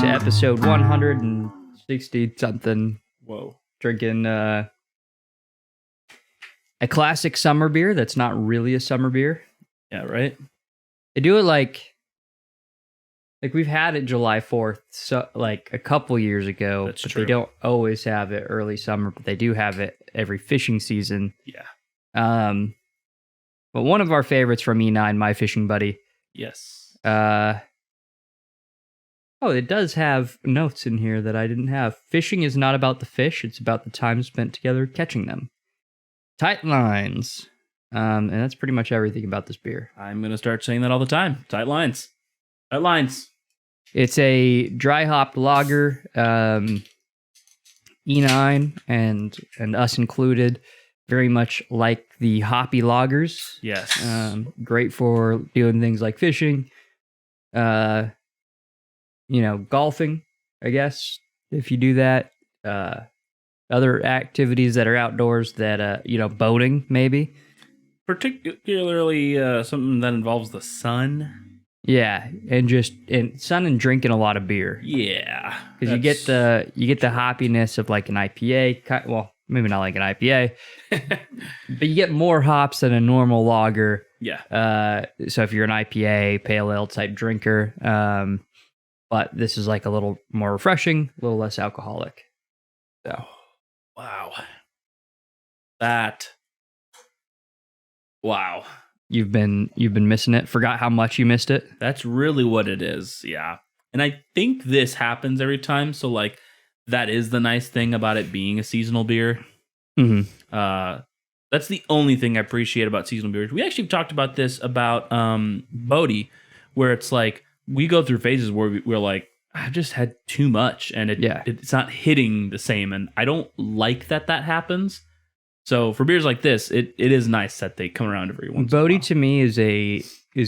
to episode 160 something. Whoa. Drinking a classic summer beer that's not really a summer beer. Yeah, right? They do it like we've had it July 4th, so like a couple years ago. That's but true. They don't always have it early summer, but they do have it every fishing season. Yeah. But one of our favorites from E9, My Fishing Buddy. Yes. It does have notes in here that I didn't have. Fishing is not about the fish, it's about the time spent together catching them. Tight lines. And that's pretty much everything about this beer. I'm going to start saying that all the time. Tight lines. Tight lines. It's a dry hopped lager, E9 and us included, very much like the hoppy lagers. Yes. Great for doing things like fishing, golfing, I guess, if you do that. Other activities that are outdoors that, boating, maybe. Particularly something that involves the sun. Yeah, and sun and drinking a lot of beer. Yeah. Because you get the hoppiness of like an IPA. Well, maybe not like an IPA, but you get more hops than a normal lager. Yeah. So if you're an IPA, pale ale type drinker, but this is like a little more refreshing, a little less alcoholic. So, wow. Wow. You've been missing it. Forgot how much you missed it. That's really what it is. Yeah. And I think this happens every time. So like that is the nice thing about it being a seasonal beer. Mm-hmm. That's the only thing I appreciate about seasonal beers. We actually talked about this about Bodhi, where it's like we go through phases where we're like, I've just had too much and it's not hitting the same. And I don't like that happens. So for beers like this, it is nice that they come around every once in a while. Bodhi to me is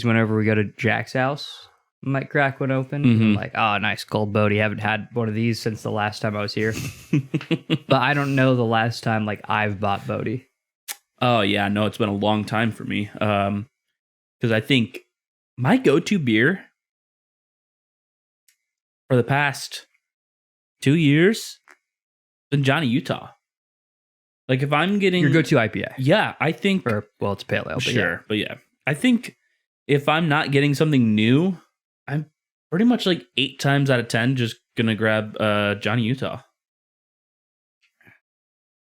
whenever we go to Jack's house, I might crack one open. Mm-hmm. I'm like, oh, nice cold Bodhi. Haven't had one of these since the last time I was here. But I don't know the last time like I've bought Bodhi. Oh yeah, no, it's been a long time for me. Because I think my go-to beer for the past 2 years has been Johnny Utah. Like if I'm getting your go-to IPA, yeah, I think it's pale ale, but sure, but yeah, I think if I'm not getting something new, I'm pretty much like 8 times out of 10 just gonna grab Johnny Utah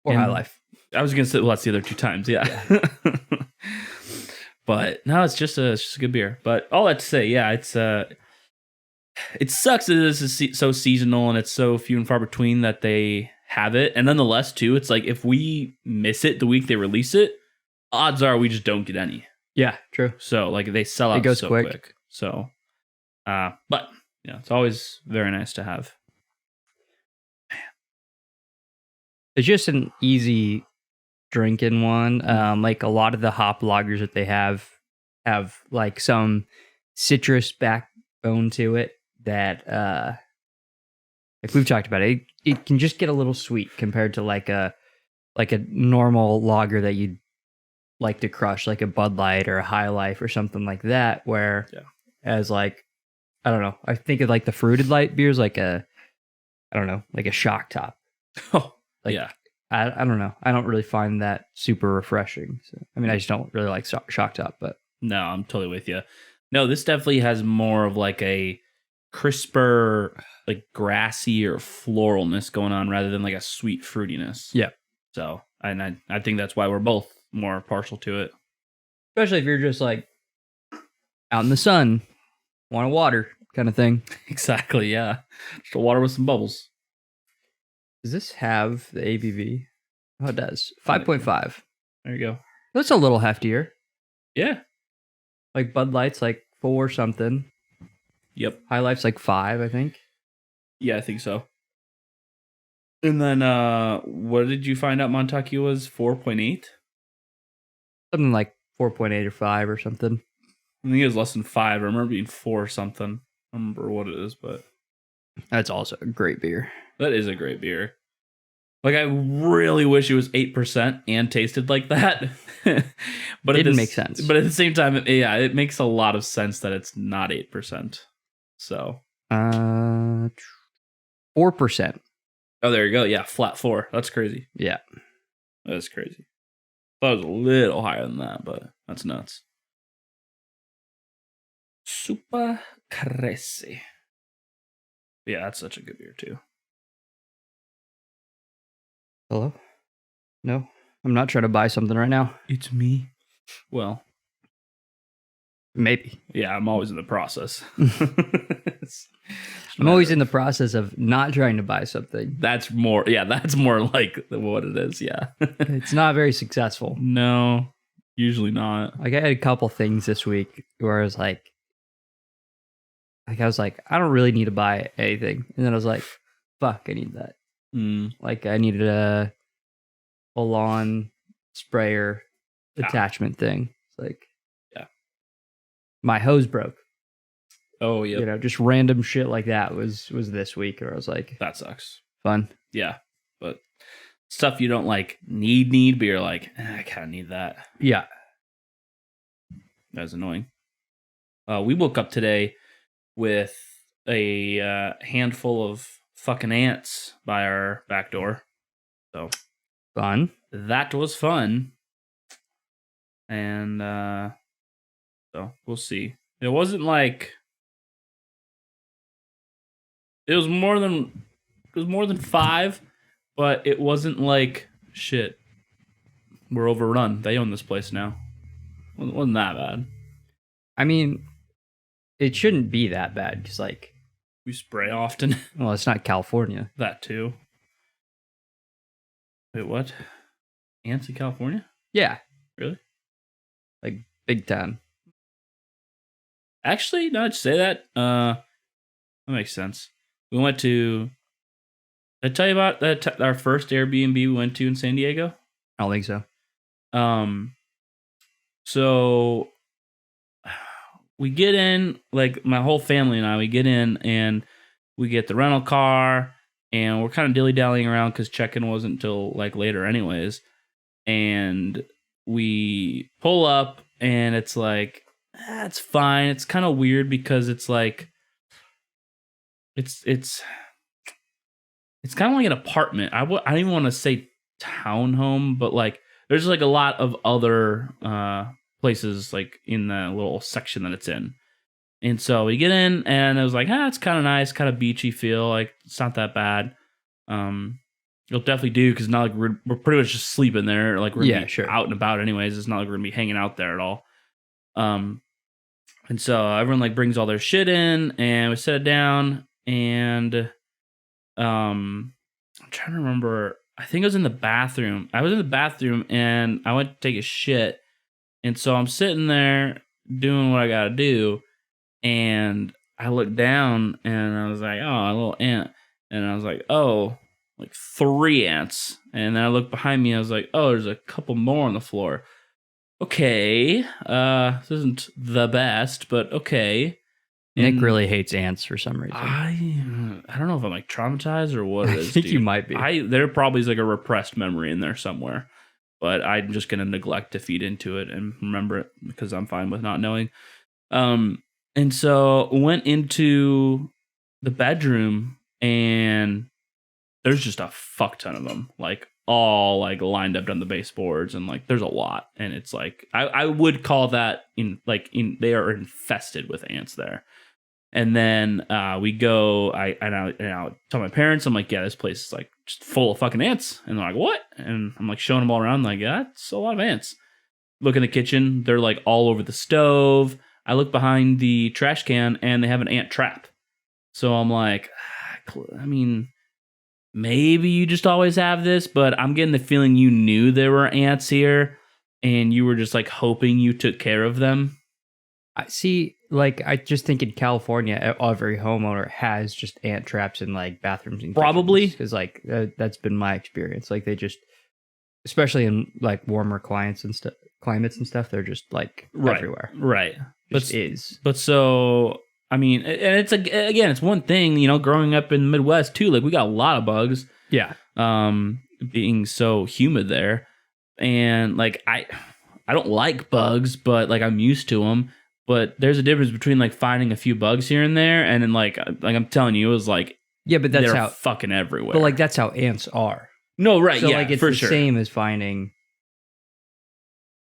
or High Life. I was gonna say, well, that's the other 2 times, yeah. But no, it's just a good beer. But all that to say, yeah, it sucks that this is so seasonal and it's so few and far between that they have it. And nonetheless, too, it's like if we miss it the week they release it, odds are we just don't get any. Yeah, true. So like they sell out. It goes so quick. So, but yeah, it's always very nice to have. Man. It's just an easy drinking one. Like a lot of the hop lagers that they have like some citrus backbone to it that like we've talked about it can just get a little sweet compared to like a normal lager that you'd like to crush, like a Bud Light or a High Life or something like that, where as like I don't know, I think of like the fruited light beers like a shock top. Oh, like, yeah. I don't know. I don't really find that super refreshing. So, I mean, I just don't really like shock top, but no, I'm totally with you. No, this definitely has more of like a crisper, like grassy or floralness going on rather than like a sweet fruitiness. Yeah. So, and I think that's why we're both more partial to it. Especially if you're just like out in the sun, want a water kind of thing. Exactly. Yeah. Just a water with some bubbles. Does this have the ABV? Oh, it does. 5.5. There you go. That's a little heftier. Yeah. Like Bud Light's like 4 something. Yep. High Life's like 5, I think. Yeah, I think so. And then what did you find out Montucky was? 4.8? Something like 4.8 or 5 or something. I think it was less than 5. I remember being 4 something. I don't remember what it is, but that's also a great beer. That is a great beer. Like, I really wish it was 8% and tasted like that. But it didn't make sense. But at the same time, it makes a lot of sense that it's not 8%. So, 4%. Oh, there you go. Yeah, flat 4. That's crazy. Yeah. That's crazy. Thought it was a little higher than that, but that's nuts. Super crazy. Yeah, that's such a good beer too. Hello? No, I'm not trying to buy something right now. It's me. Well, maybe. Yeah, I'm always in the process. I'm always in the process of not trying to buy something. That's more like what it is. Yeah. It's not very successful. No, usually not. Like I had a couple things this week where I was like, I don't really need to buy anything. And then I was like, fuck, I need that. Like I needed a lawn sprayer attachment thing. It's like, yeah, my hose broke. Oh yeah, you know, just random shit like that was this week, where I was like, that sucks. Fun, yeah, but stuff you don't like need, but you're like, I kind of need that. Yeah, that's annoying. We woke up today with a handful of fucking ants by our back door. So fun. That was fun. And so we'll see. It wasn't like it was more than 5, but it wasn't like shit. We're overrun. They own this place now. It wasn't that bad. I mean, it shouldn't be that bad because like we spray often. Well, it's not California. That too. Wait, what? Ants in California? Yeah. Really? Like big time. Actually, now that you say that, that makes sense. We went to. Did I tell you about that? Our first Airbnb we went to in San Diego. I don't think so. So we get in, like my whole family and I. We get in and we get the rental car, and we're kind of dilly dallying around because check-in wasn't until like later, anyways. And we pull up, and it's like, it's fine. It's kind of weird because it's like. It's kind of like an apartment. I don't even want to say townhome, but like there's like a lot of other places like in the little section that it's in. And so we get in, and it was like, it's kind of nice, kind of beachy feel. Like it's not that bad. You'll definitely do because not like we're pretty much just sleeping there. Like we're out and about anyways. It's not like we're gonna be hanging out there at all. And so everyone like brings all their shit in, and we set it down. And I'm trying to remember. I think I was in the bathroom. And I went to take a shit. And so I'm sitting there doing what I gotta do. And I looked down, and I was like, oh, a little ant. And I was like, oh, like 3 ants. And then I looked behind me, and I was like, oh, there's a couple more on the floor. Okay. This isn't the best, but okay. Nick really hates ants for some reason. I don't know if I'm like traumatized or what it is. I think you might be. There probably is like a repressed memory in there somewhere, but I'm just gonna neglect to feed into it and remember it because I'm fine with not knowing. And so went into the bedroom, and there's just a fuck ton of them, like all like lined up on the baseboards, and like there's a lot, and it's like I would call that they are infested with ants there. And then we go. I tell my parents, I'm like, yeah, this place is like just full of fucking ants. And they're like, what? And I'm like showing them all around, like, yeah, it's a lot of ants. Look in the kitchen, they're like all over the stove. I look behind the trash can, and they have an ant trap. So I'm like, I mean, maybe you just always have this, but I'm getting the feeling you knew there were ants here, and you were just like hoping you took care of them. I see. Like, I just think in California, every homeowner has just ant traps in like bathrooms and probably because like that's been my experience. Like they just, especially in like warmer climates and stuff, they're just like everywhere. Right. But so I mean, and it's again, it's one thing, you know, growing up in the Midwest too. Like we got a lot of bugs. Yeah. Being so humid there, and like I don't like bugs, but like I'm used to them. But there's a difference between like finding a few bugs here and there, and then like I'm telling you, it was like but that's they're how fucking everywhere. But like that's how ants are. No, right? So yeah, like it's for the sure. same as finding.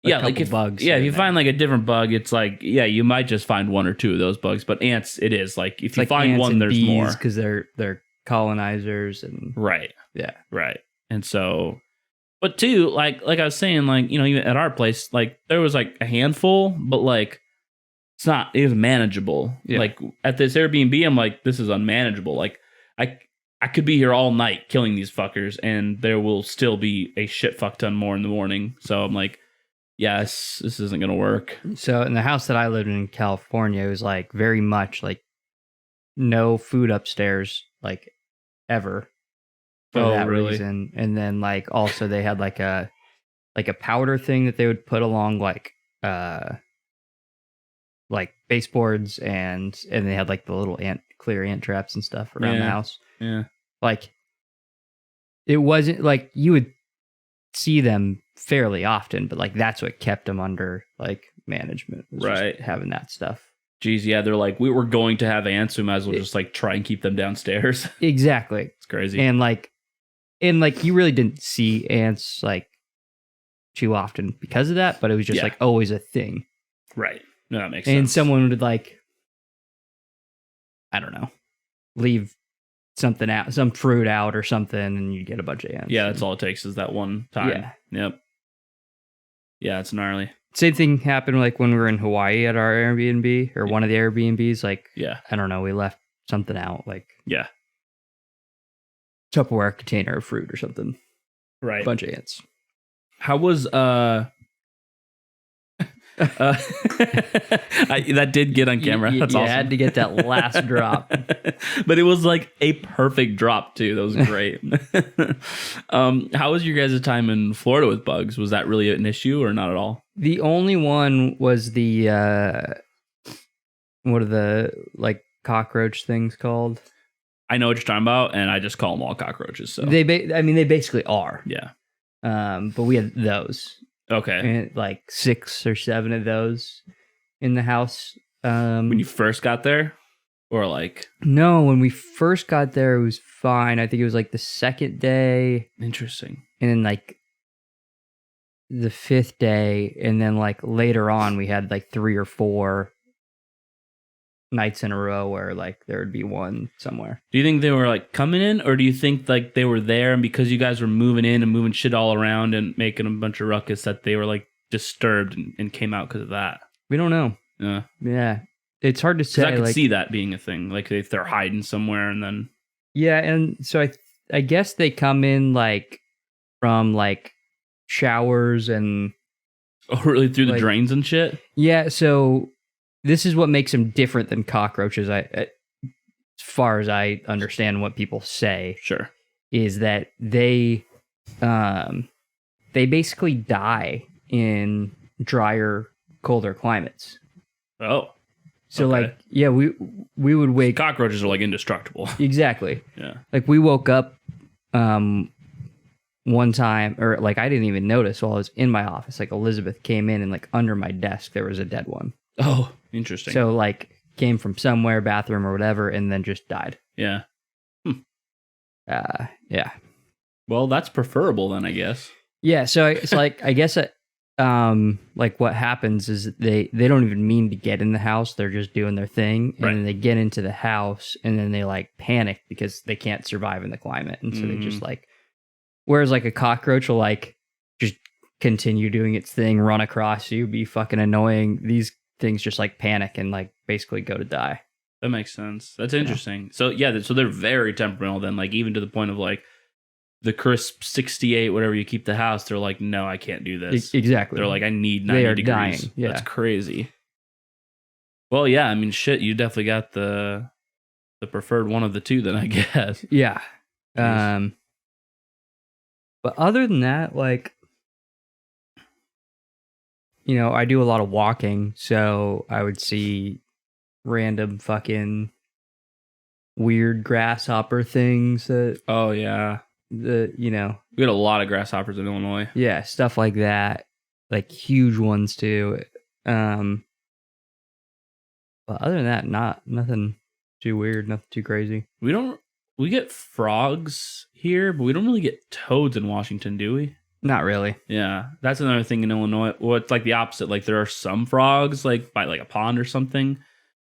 Like if bugs. Yeah, if you find like a different bug, it's like you might just find one or two of those bugs. But ants, it is like if you find one, there's more because they're colonizers and right. Yeah, right. And so, but too, like I was saying, like even at our place, like there was like a handful, but like. It was manageable. Yeah. Like at this Airbnb, I'm like, this is unmanageable. Like I could be here all night killing these fuckers, and there will still be a shit fuck ton more in the morning. So I'm like, yes, this isn't gonna work. So in the house that I lived in California, it was like very much like no food upstairs, like ever. For that reason. And then like also they had like a powder thing that they would put along like baseboards and they had like the little clear ant traps and stuff around the house. Yeah. Like it wasn't like you would see them fairly often, but like that's what kept them under like management. Right. Having that stuff. Geez, yeah, they're like, we were going to have ants, we might as well just like try and keep them downstairs. Exactly. It's crazy. And like you really didn't see ants like too often because of that, but it was just like always a thing. Right. No, that makes sense. And someone would like, I don't know, leave something out, some fruit out or something, and you get a bunch of ants. Yeah, that's all it takes is that one time. Yeah. Yep. Yeah, it's gnarly. Same thing happened like when we were in Hawaii at our Airbnb or one of the Airbnbs. Like, I don't know, we left something out, like Tupperware container of fruit or something. Right. A bunch of ants. How was that did get on camera. That's awesome. You had to get that last drop. But it was like a perfect drop too. That was great. How was your guys' time in Florida with bugs? Was that really an issue or not at all? The only one was the what are the like cockroach things called? I know what you're talking about, and I just call them all cockroaches. So they basically are. Yeah. But we had those. Okay. And like 6 or 7 of those in the house. When you first got there? Or like... No, when we first got there, it was fine. I think it was like the second day. Interesting. And then like the 5th day. And then like later on, we had like 3 or 4 nights in a row where like there would be one somewhere. Do you think they were like coming in, or do you think like they were there and because you guys were moving in and moving shit all around and making a bunch of ruckus that they were like disturbed and came out because of that? We don't know. Yeah, it's hard to say. I could see that being a thing, like if they're hiding somewhere and then and so I guess they come in like from like showers and really through the drains and shit. Yeah, so this is what makes them different than cockroaches. As far as I understand what people say, sure, is that they basically die in drier, colder climates. Oh, so okay. Like we would wake. Cockroaches are like indestructible. Exactly. Yeah. Like we woke up one time, or like I didn't even notice while I was in my office. Like Elizabeth came in and like under my desk there was a dead one. Oh, interesting. So like came from somewhere, bathroom or whatever, and then just died. Yeah. Yeah. Well, that's preferable then, I guess. Yeah. So it's like I guess like what happens is they don't even mean to get in the house. They're just doing their thing, and then they get into the house, and then they like panic because they can't survive in the climate, and so they just like. Whereas like a cockroach will like just continue doing its thing, run across you, be fucking annoying. These things just like panic and like basically go to die. That makes sense. That's interesting. So yeah, so they're very temperamental then, like even to the point of like the crisp 68, whatever you keep the house, they're like, no, I can't do this. Exactly. They're like, I need 90 they are degrees. Dying. Yeah. That's crazy. Well, yeah, I mean, shit, you definitely got the preferred one of the two then, I guess. Yeah. But other than that, like, you know, I do a lot of walking, so I would see random fucking weird grasshopper things that... Oh, yeah. We had a lot of grasshoppers in Illinois. Yeah, stuff like that. Like huge ones too. But other than that, nothing too weird, nothing too crazy. We get frogs here, but we don't really get toads in Washington, do we? Not really. Yeah, that's another thing in Illinois. Well, it's like the opposite. Like there are some frogs, like by like a pond or something,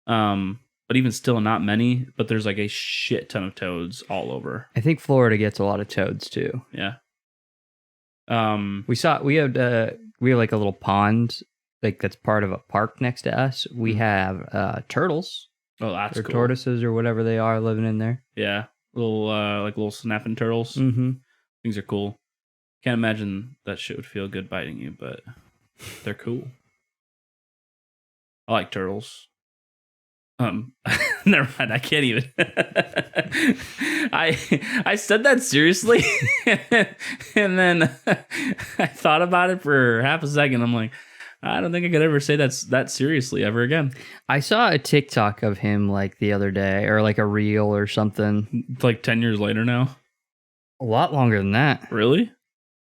but even still, not many. But there's like a shit ton of toads all over. I think Florida gets a lot of toads too. Yeah. We have like a little pond, like that's part of a park next to us. We have turtles. Oh, that's cool. Tortoises or whatever they are living in there. Yeah, little snapping turtles. Mm-hmm. Things are cool. Can't imagine that shit would feel good biting you, but they're cool. I like turtles. Never mind. I can't even. I said that seriously, and then I thought about it for half a second. I'm like, I don't think I could ever say that seriously ever again. I saw a TikTok of him like the other day, or like a reel or something. It's like 10 years later now. A lot longer than that. Really?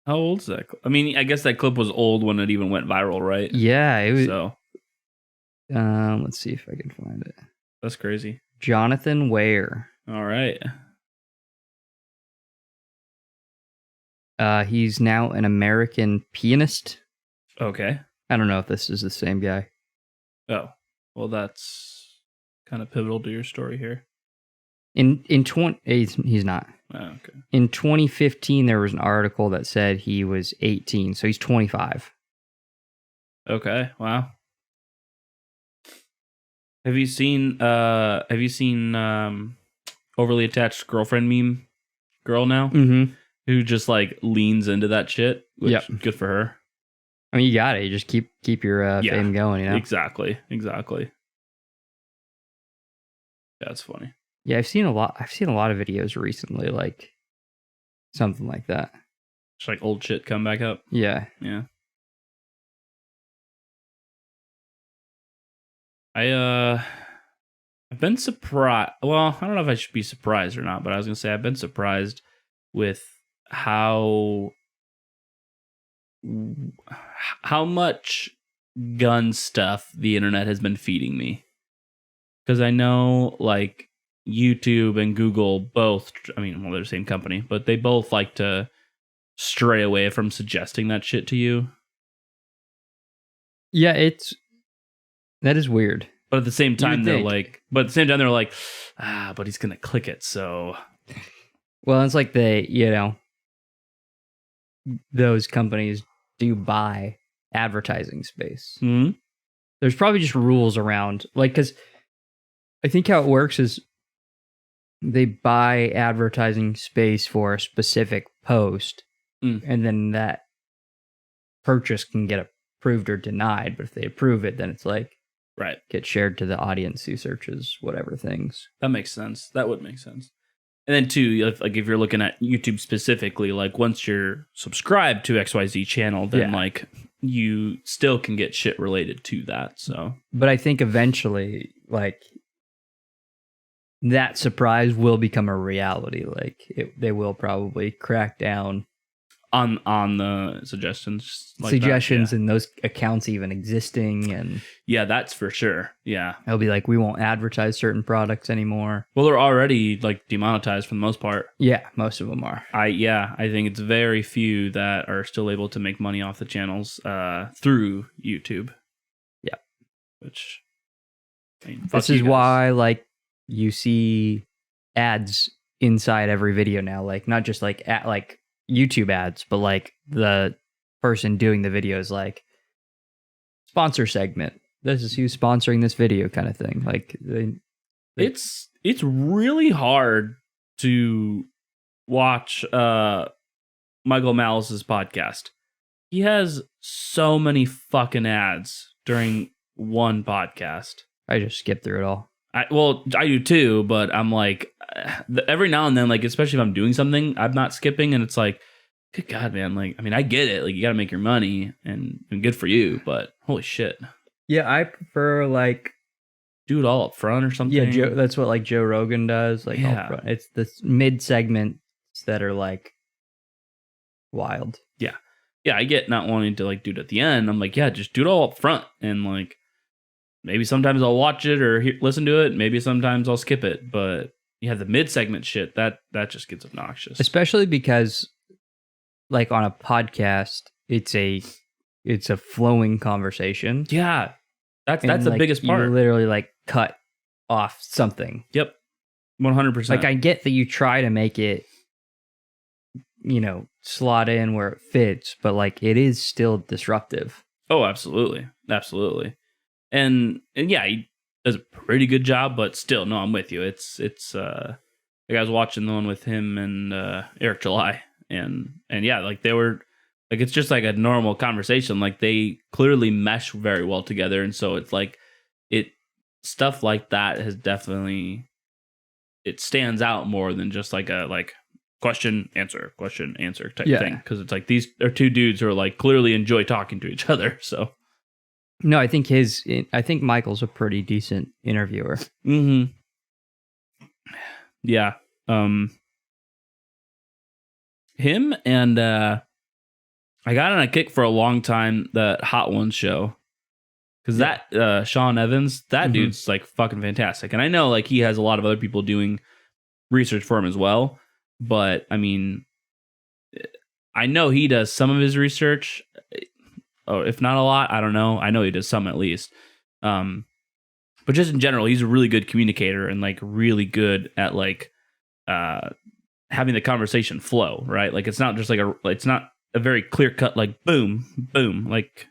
How old is that? I mean, I guess that clip was old when it even went viral, right? Yeah, it was. So, let's see if I can find it. That's crazy. Jonathan Ware. All right. He's now an American pianist. Okay. I don't know if this is the same guy. Oh, well, that's kind of pivotal to your story here. He's not. Oh, okay. In 2015, there was an article that said he was 18, so he's 25. Okay. Wow. Have you seen overly attached girlfriend meme girl now? Mm-hmm. Who just like leans into that shit? Which, yep. Good for her. I mean, you got it. You just keep your fame going, you know? Exactly. Yeah, that's funny. Yeah, I've seen a lot of videos recently, like something like that. Just like old shit come back up. Yeah. Yeah. I've been surprised. Well, I don't know if I should be surprised or not, but I was gonna say I've been surprised with how much gun stuff the internet has been feeding me. Because I know, like, YouTube and Google both, I mean, well, they're the same company, but they both like to stray away from suggesting that shit to you. Yeah, that is weird. But at the same time, they're like, but he's going to click it, so. Well, it's like those companies do buy advertising space. Mm-hmm. There's probably just rules around, like, because I think how it works is they buy advertising space for a specific post, and then that purchase can get approved or denied. But if they approve it, then it's like, right, get shared to the audience who searches whatever things. That makes sense. That would make sense. And then too, if you're looking at YouTube specifically, like once you're subscribed to XYZ channel, then like you still can get shit related to that. So, but I think eventually, like, that surprise will become a reality. Like they will probably crack down on the suggestions, and those accounts even existing, and that's for sure. Yeah, it'll be like we won't advertise certain products anymore. Well, they're already like demonetized for the most part. Yeah, most of them are. I think it's very few that are still able to make money off the channels through YouTube. Yeah, which this is why like you see ads inside every video now, like not just like YouTube ads, but like the person doing the video is like sponsor segment. This is who's sponsoring this video, kind of thing. Like it's really hard to watch Michael Malice's podcast. He has so many fucking ads during one podcast. I just skip through it all. I do too, but I'm like, every now and then, like, especially if I'm doing something, I'm not skipping, and it's like, good God, man. Like, I mean, I get it. Like, you got to make your money, and good for you, but holy shit. Yeah, I prefer, like, do it all up front or something. Yeah, that's what, like, Joe Rogan does. Like, all front. It's the mid-segments that are, like, wild. Yeah. Yeah, I get not wanting to, like, do it at the end. I'm like, yeah, just do it all up front, and, like, maybe sometimes I'll watch it or listen to it. Maybe sometimes I'll skip it. But you have the mid-segment shit that just gets obnoxious, especially because like on a podcast, it's a flowing conversation. Yeah, that's the like, biggest part. You literally like cut off something. Yep, 100%. Like I get that you try to make it, slot in where it fits, but like it is still disruptive. Oh, absolutely, and yeah, he does a pretty good job. But still, no, I'm with you. It's like I was watching the one with him and Eric July, and yeah, like they were like it's just like a normal conversation. Like they clearly mesh very well together, and so it's like stuff like that has definitely it stands out more than just like a question answer type thing, because it's like these are two dudes who are like clearly enjoy talking to each other. So no, I think Michael's a pretty decent interviewer. Mm-hmm. Yeah. Him and I got on a kick for a long time, that Hot Ones show, because that Sean Evans, that dude's like fucking fantastic, and I know like he has a lot of other people doing research for him as well. But I mean, I know he does some of his research, or if not a lot, I don't know. I know he does some at least. But just in general, he's a really good communicator and like really good at like having the conversation flow, right? Like it's not just like it's not a very clear cut like boom, boom. Like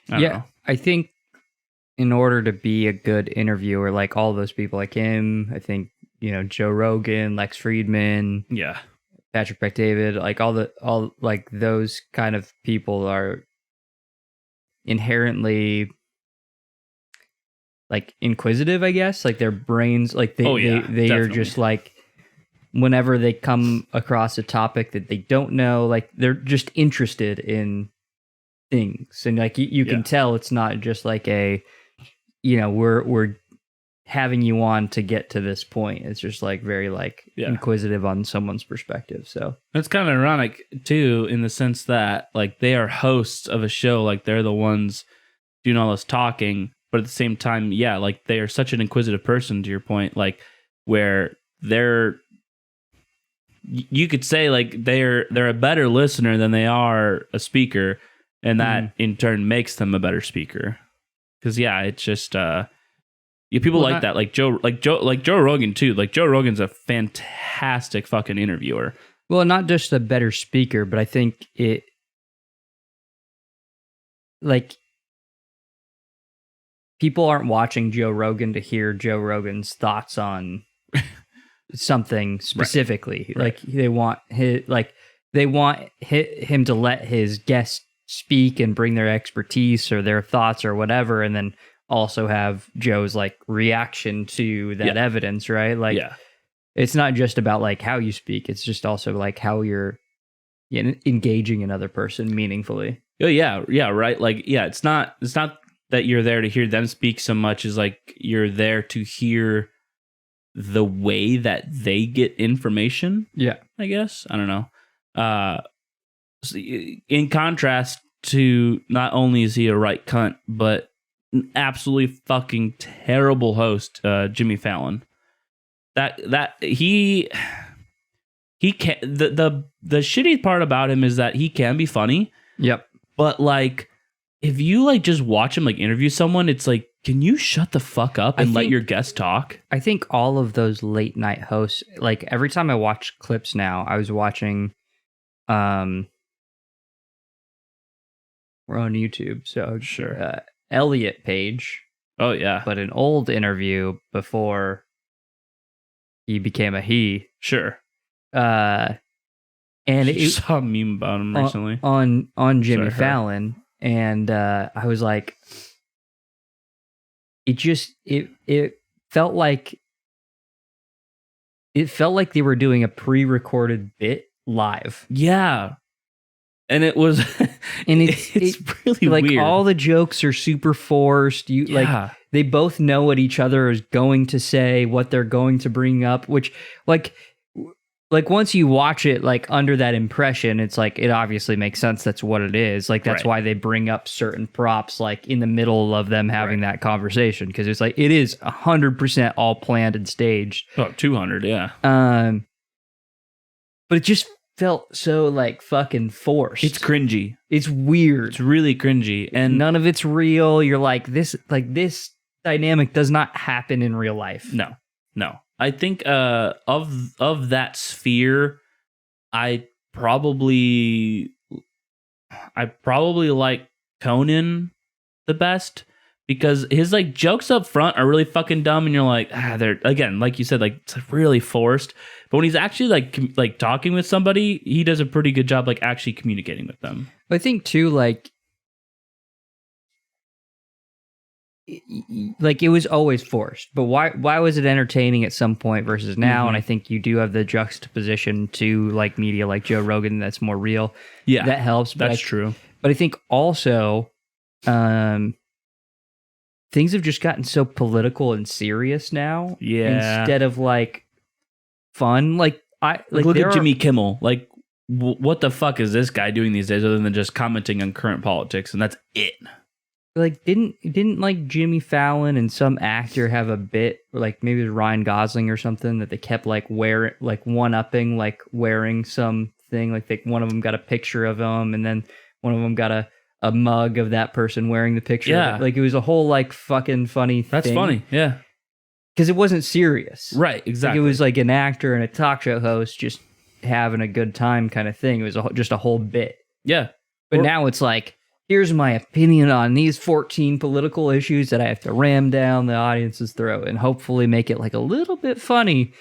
I don't know. I think in order to be a good interviewer, like all those people like him, I think. Joe Rogan, Lex Friedman, Patrick Bet-David, like all like those kind of people are inherently like inquisitive, I guess. Like their brains, like they are just like whenever they come across a topic that they don't know, like they're just interested in things, and like you can tell it's not just like a we're having you on to get to this point. It's just like very like inquisitive on someone's perspective. So it's kind of ironic too, in the sense that like they are hosts of a show, like they're the ones doing all this talking, but at the same time, like they are such an inquisitive person, to your point, like where you could say like they're a better listener than they are a speaker, and that in turn makes them a better speaker. Because it's just people like that, like Joe Rogan too. Like Joe Rogan's a fantastic fucking interviewer. Well, not just a better speaker, but I think it like people aren't watching Joe Rogan to hear Joe Rogan's thoughts on something specifically. Right. Like they want him to let his guests speak and bring their expertise or their thoughts or whatever, and then also have Joe's like reaction to that evidence, right? Like it's not just about like how you speak, it's just also like how you're engaging another person meaningfully. Oh yeah, right. Like it's not that you're there to hear them speak so much as like you're there to hear the way that they get information. Yeah, I guess. I don't know. In contrast to, not only is he a right cunt, but an absolutely fucking terrible host, Jimmy Fallon. That he can, the shitty part about him is that he can be funny. Yep. But like, if you like just watch him like interview someone, it's like, can you shut the fuck up and let your guest talk? I think all of those late night hosts, like every time I watch clips now, I was watching, we're on YouTube, so sure. Elliot Page. Oh yeah. But an old interview before he became a he. Sure. And I saw a meme about him recently on Jimmy Fallon, and I was like, it felt like they were doing a pre-recorded bit live. Yeah. And it was, and it's really like weird. All the jokes are super forced. Like they both know what each other is going to say, what they're going to bring up. Which, like, like once you watch it like under that impression, it's like it obviously makes sense. That's what it is. Like that's why they bring up certain props like in the middle of them having that conversation, because it's like it is 100% all planned and staged. Oh, 200, yeah. But it just felt so like fucking forced. It's cringy. It's weird. It's really cringy, and none of it's real. You're like this dynamic does not happen in real life. No. I think of that sphere, I probably like Conan the best, because his like jokes up front are really fucking dumb, and you're like, they're, again, like you said, like it's really forced. But when he's actually like talking with somebody, he does a pretty good job like actually communicating with them. I think too, like it was always forced, but why was it entertaining at some point versus now? Mm-hmm. And I think you do have the juxtaposition to like media like Joe Rogan that's more real. Yeah, that helps. That's true. But I think also things have just gotten so political and serious now. Yeah, instead of like fun. Like look at Jimmy Kimmel. Like what the fuck is this guy doing these days other than just commenting on current politics, and that's it. Like didn't like Jimmy Fallon and some actor have a bit, or like maybe it was Ryan Gosling or something, that they kept like one-upping, like wearing something, like one of them got a picture of him and then one of them got a mug of that person wearing the picture. Yeah, like it was a whole like fucking funny thing. That's funny, yeah, because it wasn't serious, right? Exactly. Like it was like an actor and a talk show host just having a good time kind of thing. It was just a whole bit. Yeah, but now it's like, here's my opinion on these 14 political issues that I have to ram down the audience's throat and hopefully make it like a little bit funny,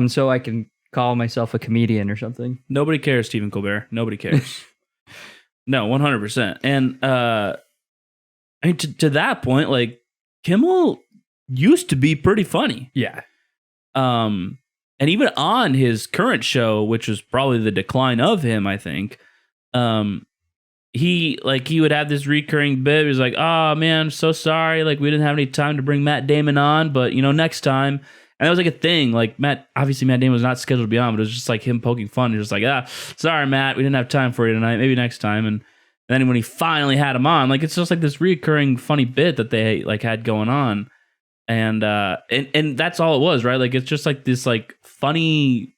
so I can call myself a comedian or something. Nobody cares, Stephen Colbert. Nobody cares. No, 100%. And I mean, to that point, like Kimmel used to be pretty funny. Yeah. And even on his current show, which was probably the decline of him, I think, he would have this recurring bit. He was like, "Oh man, so sorry. Like we didn't have any time to bring Matt Damon on, but next time." And that was like a thing. Like Matt Damon was not scheduled to be on, but it was just like him poking fun. He was just like, sorry, Matt, we didn't have time for you tonight. Maybe next time. And then when he finally had him on, like it's just like this recurring funny bit that they like had going on, and that's all it was, right? Like it's just like this like funny,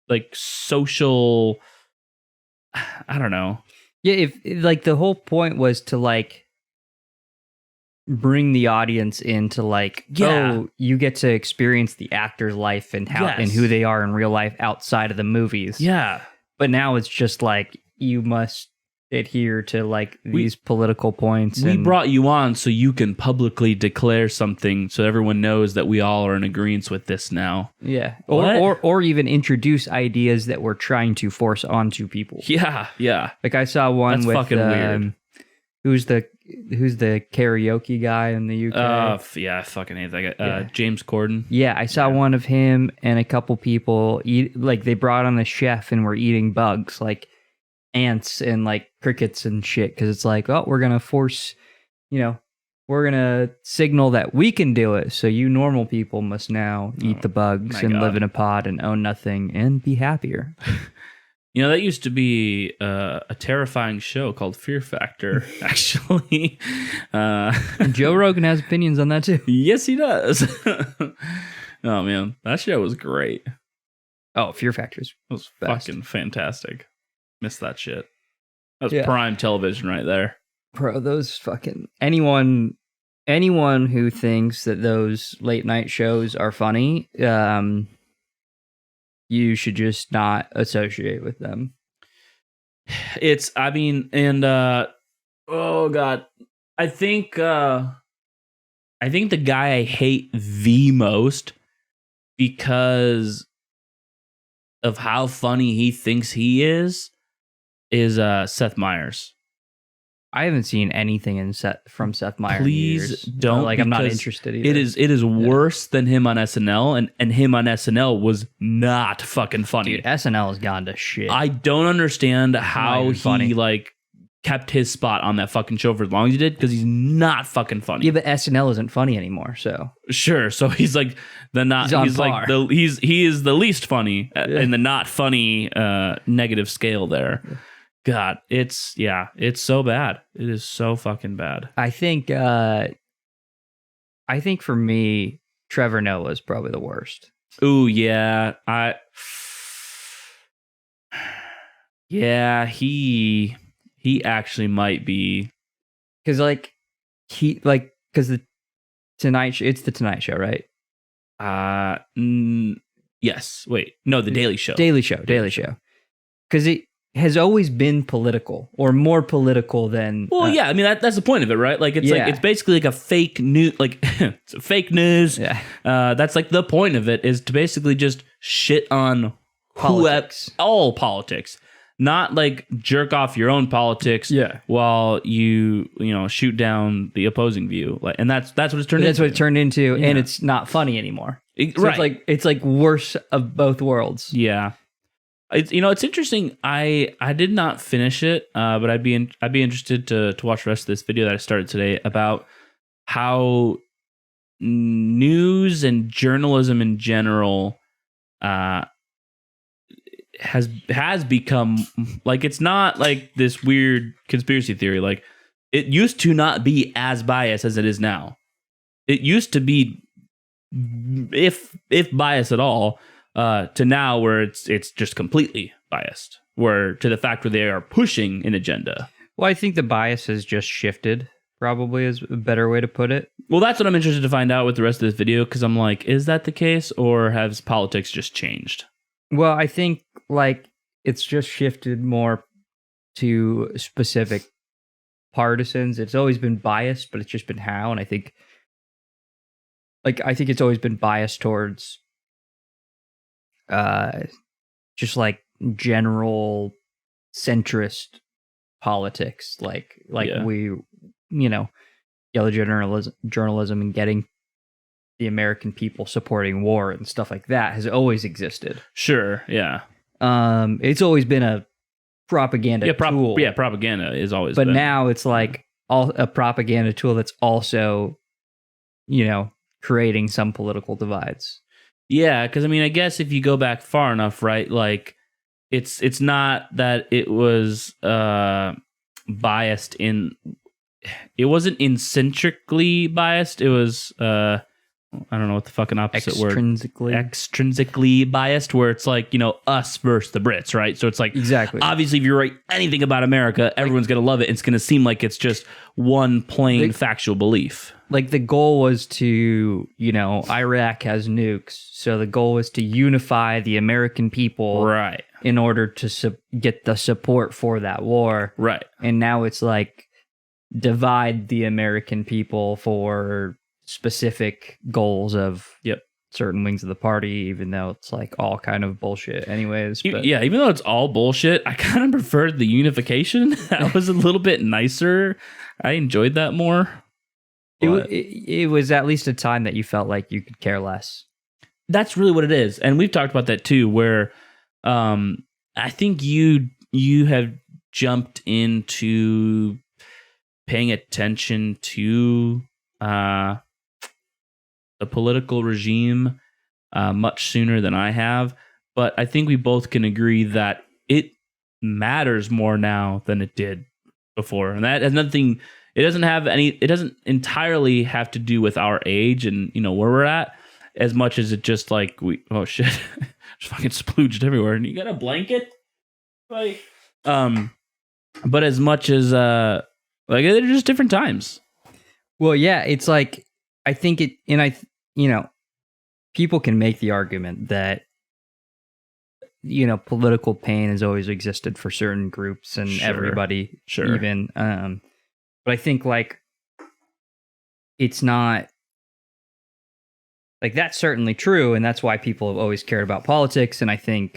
like social. I don't know. Yeah, if like the whole point was to like bring the audience into like, oh, you get to experience the actor's life and how and who they are in real life outside of the movies. Yeah. But now it's just like you must adhere to like these political points. We brought you on so you can publicly declare something so everyone knows that we all are in agreement with this now. Yeah. Or even introduce ideas that we're trying to force onto people. Yeah. Yeah. Like I saw one That's with fucking weird. Who's the karaoke guy in the UK? Yeah, I fucking hate that guy. James Corden. Yeah, I saw one of him and a couple people eat, like they brought on a chef and were eating bugs, like ants and like crickets and shit, because it's like, oh, we're gonna force, we're gonna signal that we can do it, so you normal people must now eat the bugs and live in a pod and own nothing and be happier. That used to be a terrifying show called Fear Factor, actually. And Joe Rogan has opinions on that too. Yes, he does. Oh man, that show was great. Oh, Fear Factor was fucking fantastic. Missed that shit. That was prime television right there. Bro, those fucking anyone who thinks that those late night shows are funny, you should just not associate with them. Oh god. I think the guy I hate the most because of how funny he thinks he is Seth Meyers. I haven't seen anything from Seth Meyers. Please don't. I'm not interested either. It is worse than him on SNL, and him on SNL was not fucking funny. Dude, SNL has gone to shit. I don't understand how he like kept his spot on that fucking show for as long as he did because he's not fucking funny. Yeah, but SNL isn't funny anymore, so sure. So he's like he is the least funny in the not funny negative scale there. Yeah. God, it's so bad. It is so fucking bad. I think for me, Trevor Noah is probably the worst. Ooh, yeah. He actually might be, because the Tonight Show. It's the Tonight Show, right? Yes. Wait, no, the Daily Show. Daily Show. Because it has always been political, or more political than. Well, yeah. I mean, that's the point of it, right? Like it's basically like a fake news. Like it's a fake news. Yeah. That's like the point of it, is to basically just shit on politics. All politics. Not like jerk off your own politics while you shoot down the opposing view. Like, and that's what it's turned into. That's what it turned into, and it's not funny anymore. Right. It's like worse of both worlds. Yeah. It's interesting. I did not finish it, but I'd be interested to watch the rest of this video that I started today about how news and journalism in general has become, like, it's not like this weird conspiracy theory. Like, it used to not be as biased as it is now. It used to be, if biased at all, to now where it's just completely biased. Where to the fact where they are pushing an agenda. Well, I think the bias has just shifted. Probably is a better way to put it. Well, that's what I'm interested to find out with the rest of this video, because I'm like, is that the case, or has politics just changed? Well, I think like it's just shifted more to specific partisans. It's always been biased, but it's just been how. And I think it's always been biased towards just like general centrist politics, like we, yellow journalism and getting the American people supporting war and stuff like that has always existed. Sure, yeah. It's always been a propaganda tool. Yeah, propaganda is always but been. Now it's like a propaganda tool that's also, creating some political divides. Yeah, because I mean, I guess if you go back far enough, right? Like, it's not that it was biased in. It wasn't intrinsically biased. It was I don't know what the fucking opposite word. Extrinsically biased, where it's like, us versus the Brits, right? So it's like, exactly. Obviously, if you write anything about America, everyone's going to love it. It's going to seem like it's just one plain factual belief. Like, the goal was to, Iraq has nukes. So the goal was to unify the American people. Right. In order to get the support for that war. Right. And now it's like, divide the American people for specific goals of certain wings of the party, even though it's like all kind of bullshit anyways. But yeah, even though it's all bullshit, I kind of preferred the unification. That was a little bit nicer. I enjoyed that more. It was at least a time that you felt like you could care less. That's really what it is. And we've talked about that too, where I think you have jumped into paying attention to the political regime much sooner than I have. But I think we both can agree that it matters more now than it did before. And that has nothing, it doesn't entirely have to do with our age and, where we're at, as much as it just like, oh shit, just fucking splooged everywhere. And you got a blanket? Like, but as much as, like, they're just different times. Well, yeah, it's like, I think people can make the argument that, political pain has always existed for certain groups and everybody, even. But I think, like, it's not, like, that's certainly true, and that's why people have always cared about politics. And I think,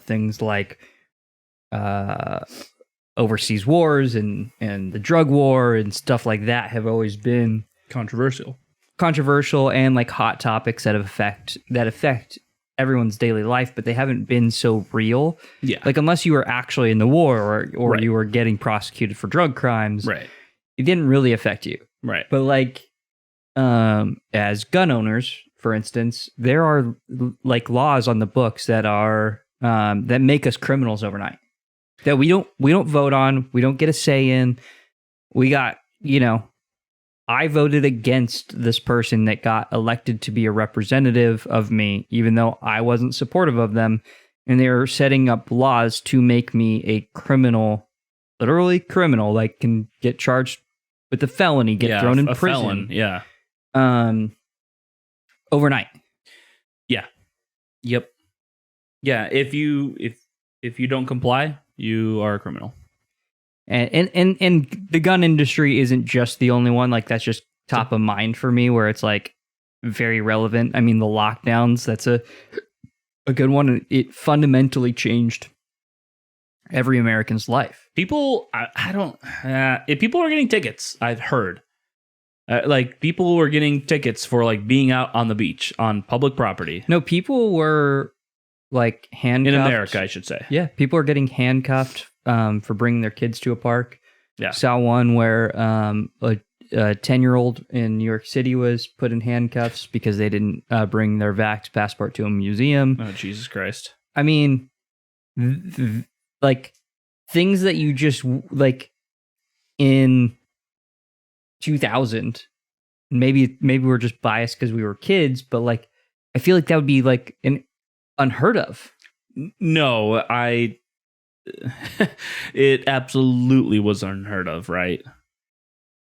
things like overseas wars and the drug war and stuff like that have always been controversial and like hot topics that affect everyone's daily life, but they haven't been so real. Yeah. Like, unless you were actually in the war or you were getting prosecuted for drug crimes, right, it didn't really affect you. Right. But like, as gun owners, for instance, there are like laws on the books that are that make us criminals overnight. That we don't vote on, we don't get a say in. We got, I voted against this person that got elected to be a representative of me, even though I wasn't supportive of them. And they're setting up laws to make me a criminal, literally criminal, like can get charged with a felony, get thrown in prison. Felon, overnight. Yeah. Yep. Yeah. If you don't comply, you are a criminal. And the gun industry isn't just the only one. Like, that's just top of mind for me, where it's like very relevant. I mean, the lockdowns, that's a good one. It fundamentally changed every American's life. People, if people are getting tickets, I've heard. Like, people were getting tickets for like being out on the beach on public property. No, people were like handcuffed. In America, I should say. Yeah, people are getting handcuffed for bringing their kids to a park. Yeah. Saw one where a 10-year-old in New York City was put in handcuffs because they didn't bring their vax passport to a museum. Oh, Jesus Christ. I mean, like, things that you just, like, in 2000, maybe we're just biased because we were kids, but, like, I feel like that would be, like, an unheard of. No, it absolutely was unheard of, right?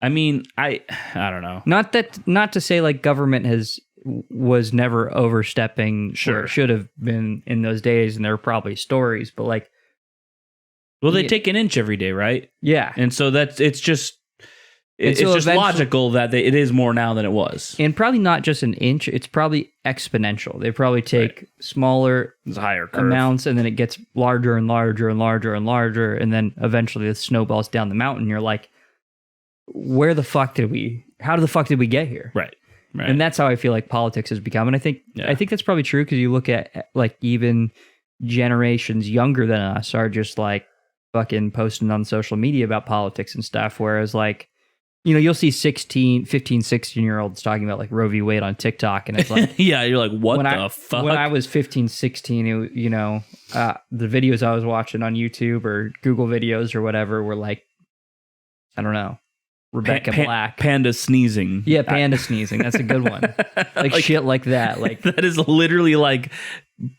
I mean, I don't know. Not to say like government was never overstepping. Sure, or should have been in those days, and there are probably stories, but like, well, they take an inch every day, right? Yeah, and so it's just logical that it is more now than it was, and probably not just an inch. It's probably exponential. They probably take smaller, higher curve amounts, and then it gets larger and larger and larger and larger, and then eventually it snowballs down the mountain. You're like, how the fuck did we get here? Right. And that's how I feel like politics has become. And I think that's probably true, because you look at like even generations younger than us are just like fucking posting on social media about politics and stuff. Whereas like, you'll see 16-year-olds talking about like Roe v. Wade on TikTok. And it's like, yeah, you're like, what the fuck? When I was 15, 16, the videos I was watching on YouTube or Google videos or whatever were like, I don't know, Rebecca Black. Panda sneezing. Yeah, panda sneezing. That's a good one. Like shit like that. Like that is literally like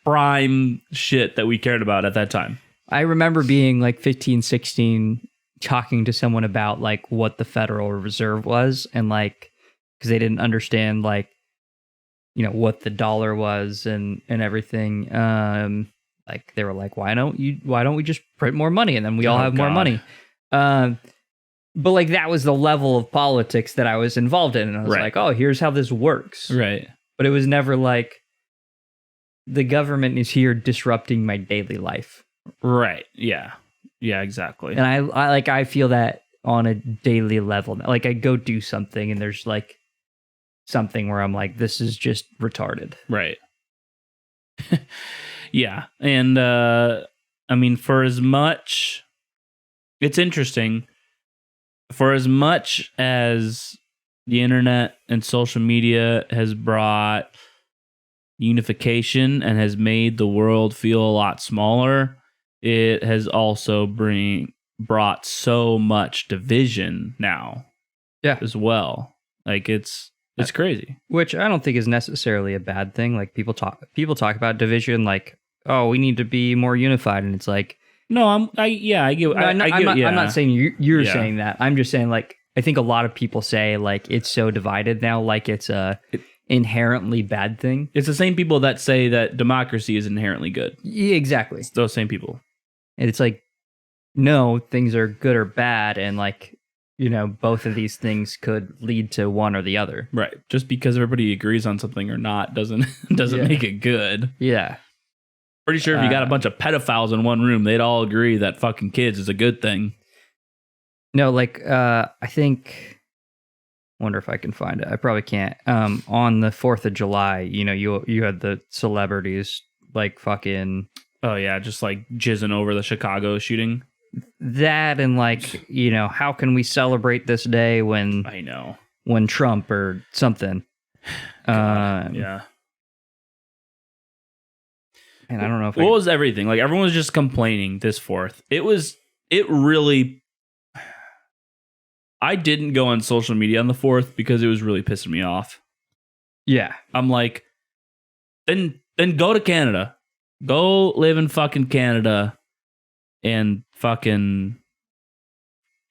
prime shit that we cared about at that time. I remember being like 15, 16, talking to someone about like what the Federal Reserve was, and like, because they didn't understand like, what the dollar was and everything. Like they were like, why don't we just print more money and then we all have more money? But like that was the level of politics that I was involved in, and I was like, oh, here's how this works. Right. But it was never like the government is here disrupting my daily life. Right. Yeah. Yeah, exactly. And I feel that on a daily level. Like I go do something and there's like something where I'm like, this is just retarded. Right. Yeah. And I mean, for as much, it's interesting, for as much as the internet and social media has brought unification and has made the world feel a lot smaller, it has also brought so much division now. Yeah. As well. Like it's crazy. Which I don't think is necessarily a bad thing. Like people talk about division like, oh, we need to be more unified, and it's like, no, I get. I'm not saying you're saying that. I'm just saying like I think a lot of people say like it's so divided now, like it's a inherently bad thing. It's the same people that say that democracy is inherently good. Yeah, exactly. It's those same people. And it's like, no, things are good or bad, and like, both of these things could lead to one or the other. Right. Just because everybody agrees on something or not doesn't make it good. Yeah. Pretty sure if you got a bunch of pedophiles in one room, they'd all agree that fucking kids is a good thing. No, like I think Wonder if I can find it. I probably can't. On the 4th of July, you had the celebrities like fucking. Oh yeah, just like jizzing over the Chicago shooting. That and like, how can we celebrate this day when I know when Trump or something. Yeah. And I don't know if what was everything like. Everyone was just complaining this 4th. It really. I didn't go on social media on the 4th because it was really pissing me off. Yeah. I'm like, then go to Canada. Go live in fucking Canada and fucking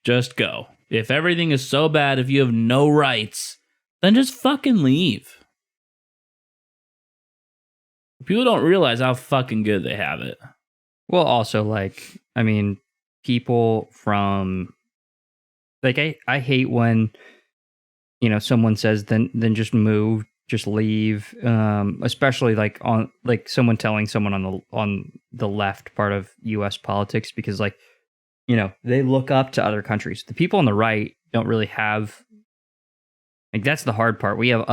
just go. If everything is so bad, if you have no rights, then just fucking leave. People don't realize how fucking good they have it. Well, also, people from... I hate when, someone says, then just move, just leave. Especially on someone telling someone on the left part of U.S. politics, because they look up to other countries. The people on the right don't really have. That's the hard part. We have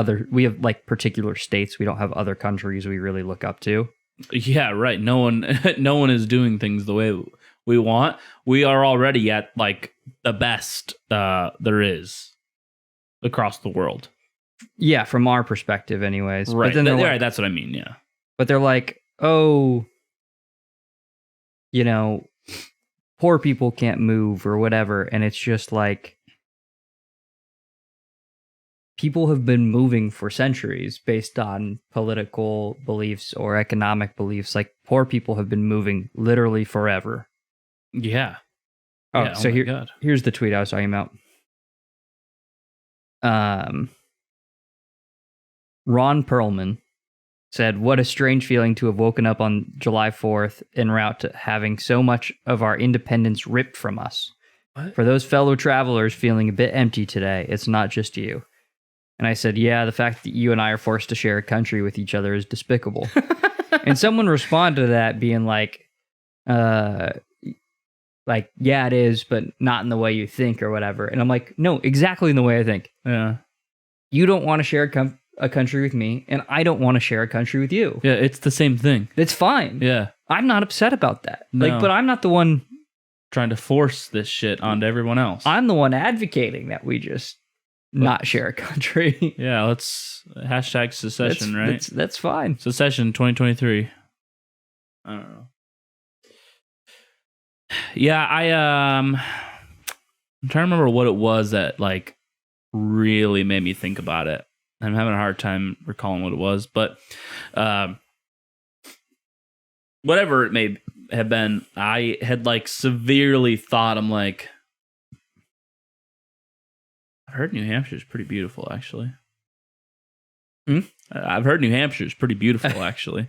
particular states. We don't have other countries we really look up to. Yeah, right. No one is doing things the way we want. We are already at the best there is across the world. Yeah, from our perspective, anyways. Right. But then right. That's what I mean. Yeah. But they're like, oh, poor people can't move or whatever, and it's just like people have been moving for centuries based on political beliefs or economic beliefs. Like poor people have been moving literally forever. Yeah. Oh, yeah, so here's the tweet I was talking about. Ron Perlman said, "What a strange feeling to have woken up on July 4th en route to having so much of our independence ripped from us. What? For those fellow travelers feeling a bit empty today, it's not just you." And I said, "Yeah, the fact that you and I are forced to share a country with each other is despicable." And someone responded to that being yeah, it is, but not in the way you think or whatever. And I'm like, no, exactly in the way I think. Yeah. You don't want to share a country with me, and I don't want to share a country with you. Yeah, it's the same thing. It's fine. Yeah. I'm not upset about that. No. But I'm not the one trying to force this shit onto everyone else. I'm the one advocating that we just not share a country. Yeah, let's hashtag secession, right? That's fine. Secession 2023. I don't know. Yeah, I'm trying to remember what it was that really made me think about it. I'm having a hard time recalling what it was, but whatever it may have been, I had severely thought, I'm like, I've heard New Hampshire's pretty beautiful, actually. I've heard New Hampshire's pretty beautiful, actually.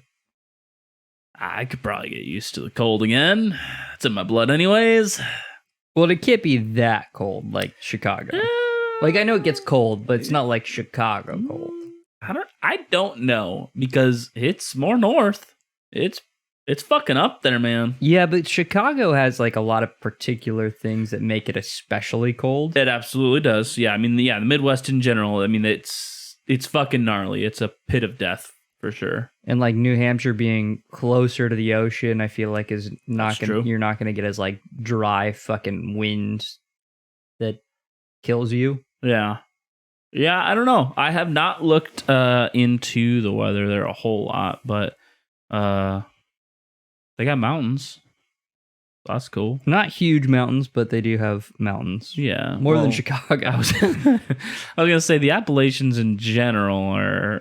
I could probably get used to the cold again. It's in my blood anyways. Well, it can't be that cold like Chicago. I know it gets cold, but it's not like Chicago cold. I don't know, because it's more north. It's fucking up there, man. Yeah, but Chicago has a lot of particular things that make it especially cold. It absolutely does. Yeah, the Midwest in general, it's fucking gnarly. It's a pit of death for sure. And New Hampshire being closer to the ocean, I feel is not gonna, you're not gonna get as dry fucking wind that kills you. Yeah. Yeah, I don't know. I have not looked into the weather there a whole lot, but they got mountains. That's cool. Not huge mountains, but they do have mountains. Yeah. More than Chicago. I was going to say the Appalachians in general are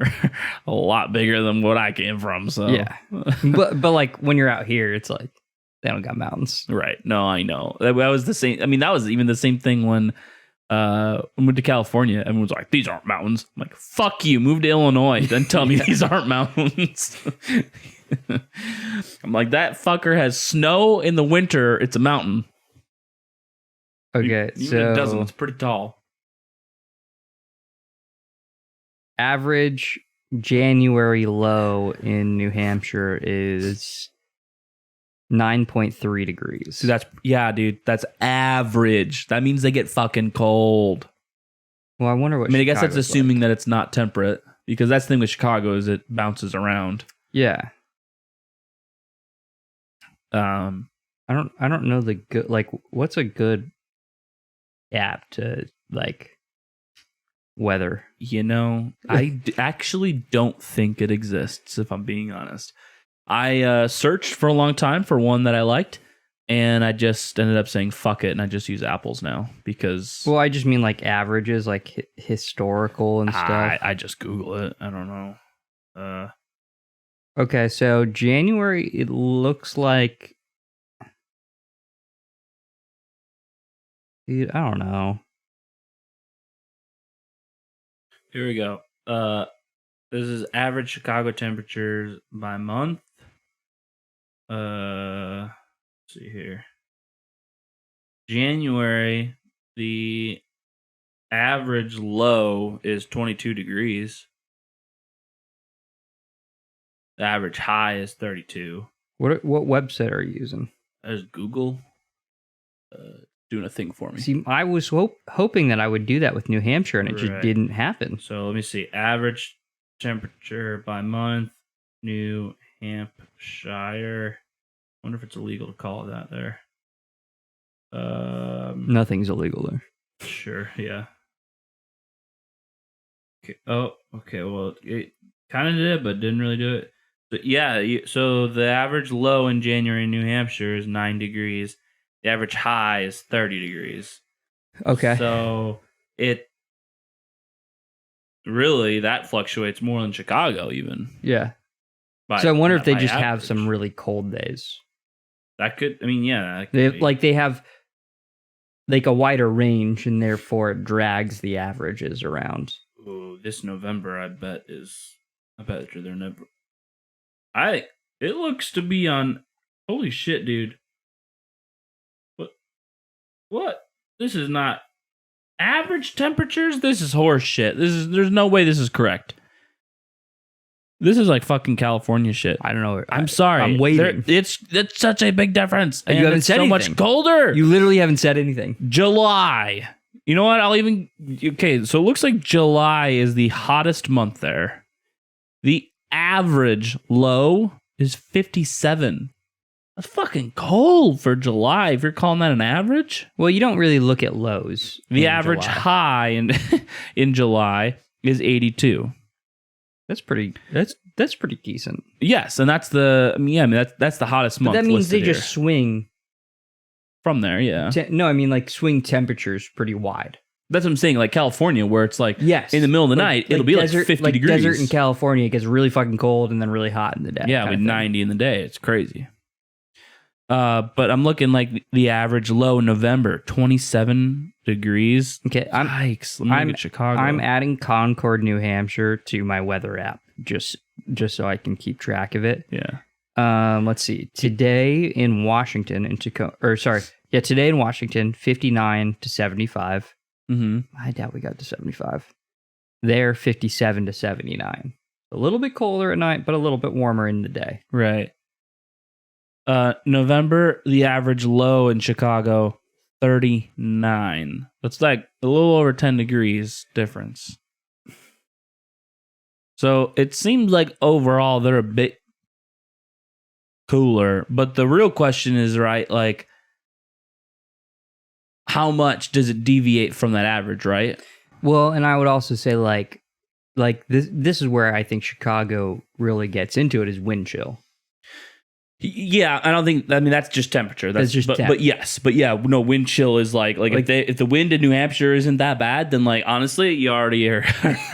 a lot bigger than what I came from. So yeah. but when you're out here, it's they don't got mountains. Right. No, I know. That was the same. That was even the same thing when we went to California. Everyone's like, these aren't mountains. I'm like, fuck you. Move to Illinois. Then tell me these aren't mountains. I'm like, that fucker has snow in the winter. It's a mountain. Okay, even it doesn't. It's pretty tall. Average January low in New Hampshire is 9.3 degrees. So dude. That's average. That means they get fucking cold. Well, I wonder what. I mean, I guess that's Chicago's assuming like. that it's not temperate, because that's the thing with Chicago is it bounces around. Yeah. I don't know the good, like, what's a good app to like weather? I actually don't think it exists, if I'm being honest. I searched for a long time for one that I liked, and I just ended up saying fuck it, and I just use apples now because. Well, I just mean like averages, like historical and stuff. I just Google it. I don't know. Okay, so January, it looks like. Dude, I don't know. Here we go. This is average Chicago temperatures by month. Let's see here. January, the average low is 22 degrees. The average high is 32. What website are you using? There's Google doing a thing for me. See, I was hoping that I would do that with New Hampshire, and it just didn't happen. So let me see. Average temperature by month, New Hampshire. I wonder if it's illegal to call it that there. Nothing's illegal there. Sure, yeah. Okay. Oh, okay. Well, it kind of did, but didn't really do it. But yeah, so the average low in January in New Hampshire is 9 degrees. The average high is 30 degrees. Okay. So it really, that fluctuates more than Chicago even. Yeah. So I wonder if they just have some really cold days. That could, I mean, yeah. They have like a wider range, and therefore it drags the averages around. Ooh, this November, I bet they're never. It looks to be on. Holy shit, dude! What? This is not average temperatures. This is horse shit. There's no way this is correct. This is like fucking California shit. I don't know. I'm sorry. I'm waiting. It's such a big difference. And you haven't said anything. So much colder. You literally haven't said anything. July. You know what? Okay, so it looks like July is the hottest month there. The average low is 57. That's fucking cold for July, if you're calling that an average. Well, you don't really look at lows. The average high in July is 82. That's pretty decent. Yes, and that's that's the hottest month. But that means they here. just swing from there, yeah. No, I mean like swing temperatures pretty wide. That's what I'm saying, like California, where it's like yes, in the middle of the night, it'll be desert, like 50 degrees. Desert in California, it gets really fucking cold and then really hot in the day. Yeah, with 90 in the day. It's crazy. But I'm looking like the average low in November, 27 degrees. Okay, Yikes. Let me look at Chicago. I'm adding Concord, New Hampshire to my weather app just so I can keep track of it. Yeah. Let's see. Today in Washington, today in Washington, 59 to 75. Mm-hmm. I doubt we got to 75. There, 57 to 79. A little bit colder at night, but a little bit warmer in the day. Right. November, the average low in Chicago, 39. That's like a little over 10 degrees difference. So it seems like overall they're a bit cooler. But the real question is, right, like, how much does it deviate from that average, right? Well, and I would also say, like this is where I think Chicago really gets into it, is wind chill. Yeah, I mean that's just temperature. That's just but yes, but yeah, no, wind chill is like if the wind in New Hampshire isn't that bad, then like honestly, you already are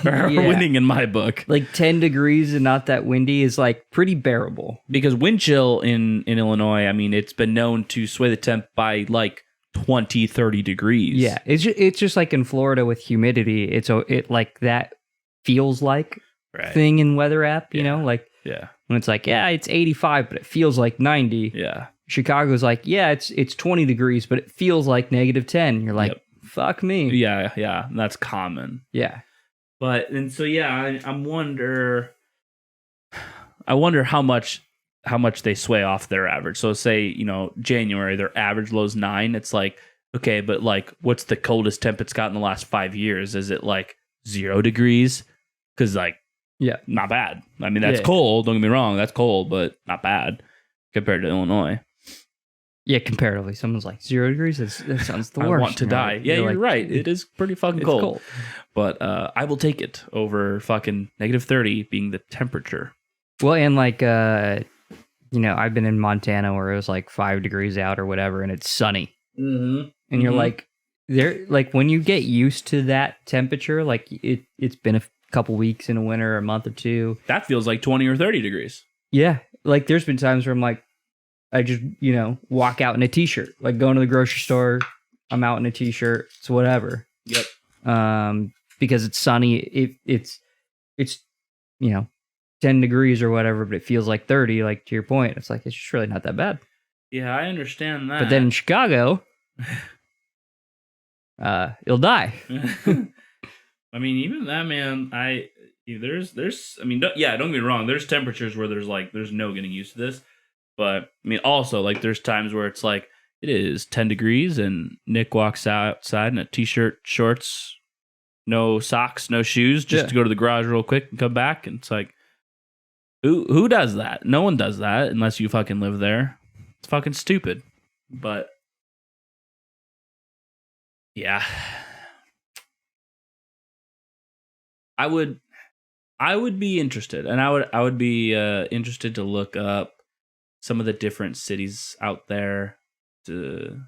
winning in my book. Like 10 degrees and not that windy is like pretty bearable. Because wind chill in Illinois, I mean, it's been known to sway the temp by like 20, 30 degrees. Yeah, it's just like in Florida with humidity. It like that feels like thing in weather app, you know, like when it's like, yeah, it's 85, but it feels like 90. Yeah. Chicago's like, yeah, it's 20 degrees, but it feels like negative 10. You're like, fuck me. Yeah. That's common. Yeah. But, and so, yeah, I wonder how much they sway off their average. So say, January, their average low is 9. It's like, Okay, but like, what's the coldest temp it's got in the last 5 years? Is it like 0 degrees? Because like, yeah, not bad. I mean, that's cold. Don't get me wrong, that's cold, but not bad compared to Illinois. Yeah, comparatively, someone's like 0 degrees. That sounds the worst. I want to die. Yeah, you're right. It is pretty fucking cold. But I will take it over fucking -30 being the temperature. Well, and like, I've been in Montana where it was like 5 degrees out or whatever, and it's sunny. Mm-hmm. And you're like, when you get used to that temperature, like it's been a couple weeks in a winter, a month or two. That feels like 20 or 30 degrees. Yeah. Like there's been times where I'm like, I just, walk out in a t-shirt, like going to the grocery store. I'm out in a t-shirt. It's whatever. Yep. Because it's sunny. It's 10 degrees or whatever, but it feels like 30, like to your point. It's like, it's just really not that bad. Yeah, I understand that. But then in Chicago, you'll die. I mean, even that, man, don't get me wrong. There's temperatures where there's no getting used to this. But I mean, also like there's times where it's like it is 10 degrees and Nick walks outside in a t-shirt, shorts, no socks, no shoes, just to go to the garage real quick and come back. And it's like, who does that? No one does that unless you fucking live there. It's fucking stupid. But yeah, I would be interested, and I would be interested to look up some of the different cities out there to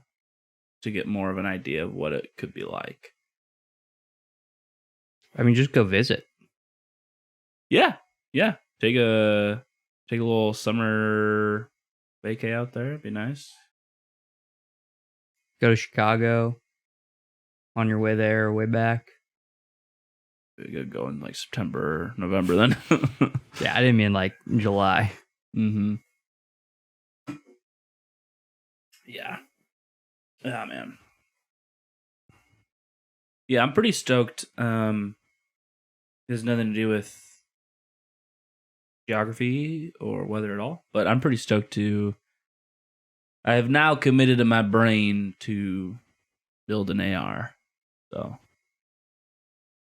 get more of an idea of what it could be like. I mean, just go visit. Yeah. Take a little summer vacay out there. It'd be nice. Go to Chicago on your way there or way back. We could go in like September, November then. Yeah, I didn't mean like July. Mm-hmm. Yeah. Yeah, man. Yeah, I'm pretty stoked. It has nothing to do with geography or weather at all, but I'm pretty stoked I have now committed in my brain to build an AR. So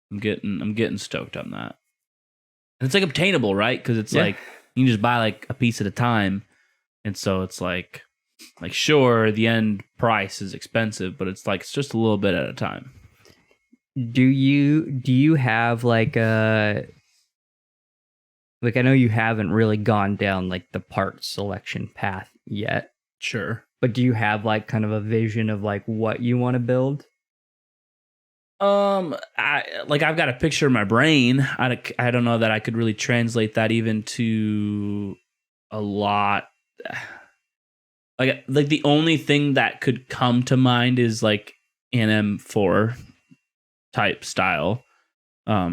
I'm getting stoked on that. And it's like obtainable, right? Because it's like you can just buy like a piece at a time. And so it's like sure, the end price is expensive, but it's just a little bit at a time. Do you have like I know you haven't really gone down like the part selection path yet. Sure. But do you have like kind of a vision of like what you want to build? I've got a picture in my brain. I don't know that I could really translate that even to a lot. Like the only thing that could come to mind is like an M4 type style. But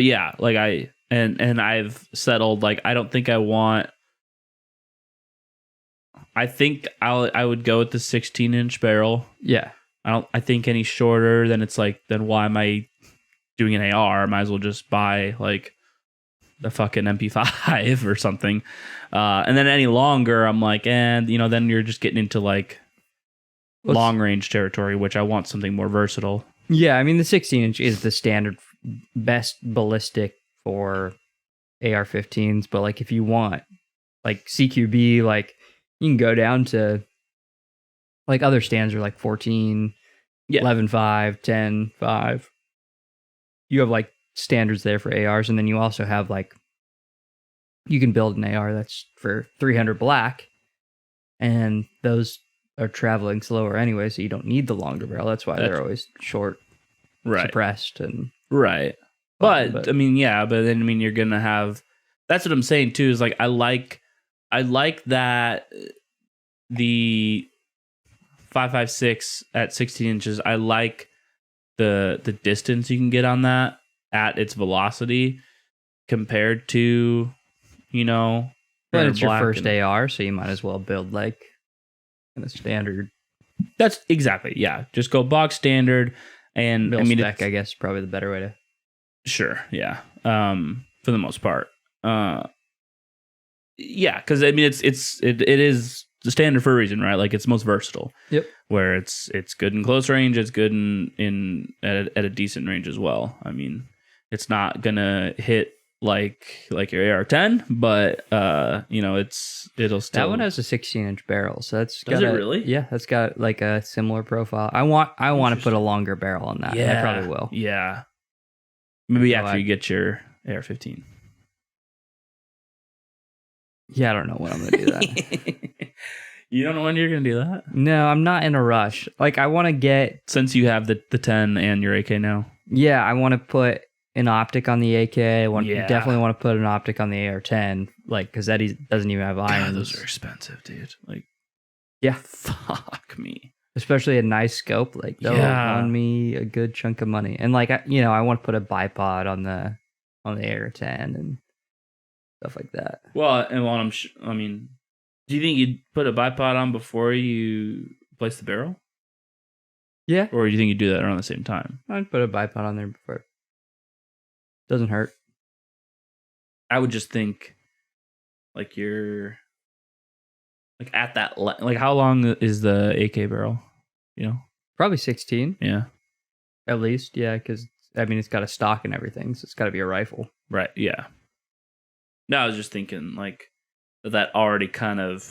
yeah, like I've settled, like I don't think I want. I think I would go with the 16-inch barrel. Yeah. I think any shorter, then it's like, then why am I doing an AR? I might as well just buy like the fucking MP5 or something. And then any longer, I'm like, then you're just getting into like long range territory, which I want something more versatile. Yeah, I mean the 16-inch is the standard best ballistic for AR-15s, but like if you want like CQB, like you can go down to like other stands are like 14, 11.5, 10.5. You have like standards there for ARs, and then you also have like you can build an AR that's for 300 black, and those are traveling slower anyway, so you don't need the longer barrel. That's why they're always short, suppressed, and right. But I mean, yeah, but then I mean you're gonna have. That's what I'm saying too. Is like I like that the 5.56 at 16 inches. I like the distance you can get on that at its velocity compared to, but it's your first AR, so you might as well build like in a standard. That's exactly, yeah. Just go box standard, and build spec, I guess, is probably the better way to. Sure, yeah. For the most part, Yeah, because I mean it is the standard for a reason, right? Like it's most versatile. Yep. Where it's good in close range, it's good at a decent range as well. I mean, it's not gonna hit like your AR-10, but it'll still. That one has a 16-inch barrel, so that's Does it really? Yeah, that's got like a similar profile. I want to put a longer barrel on that. Yeah, I probably will. Yeah, maybe after you get your AR-15. Yeah, I don't know when I'm gonna do that. You don't know when you're gonna do that? No, I'm not in a rush. Like I want to get, since you have the 10 and your AK now. Yeah, I want to put an optic on the AK. Definitely want to put an optic on the AR-10, like because that doesn't even have irons. God, those are expensive, dude. Like, yeah, fuck me. Especially a nice scope, like they'll run me a good chunk of money. And like I want to put a bipod on the AR-10 and stuff like that. Well, and I mean, do you think you'd put a bipod on before you place the barrel? Yeah. Or do you think you'd do that around the same time? I'd put a bipod on there before. Doesn't hurt. I would just think, like you're, like at that, like how long is the AK barrel? You know, probably 16. Yeah, at least. Yeah, because I mean it's got a stock and everything, so it's got to be a rifle. Right. Yeah. No, I was just thinking like that already kind of.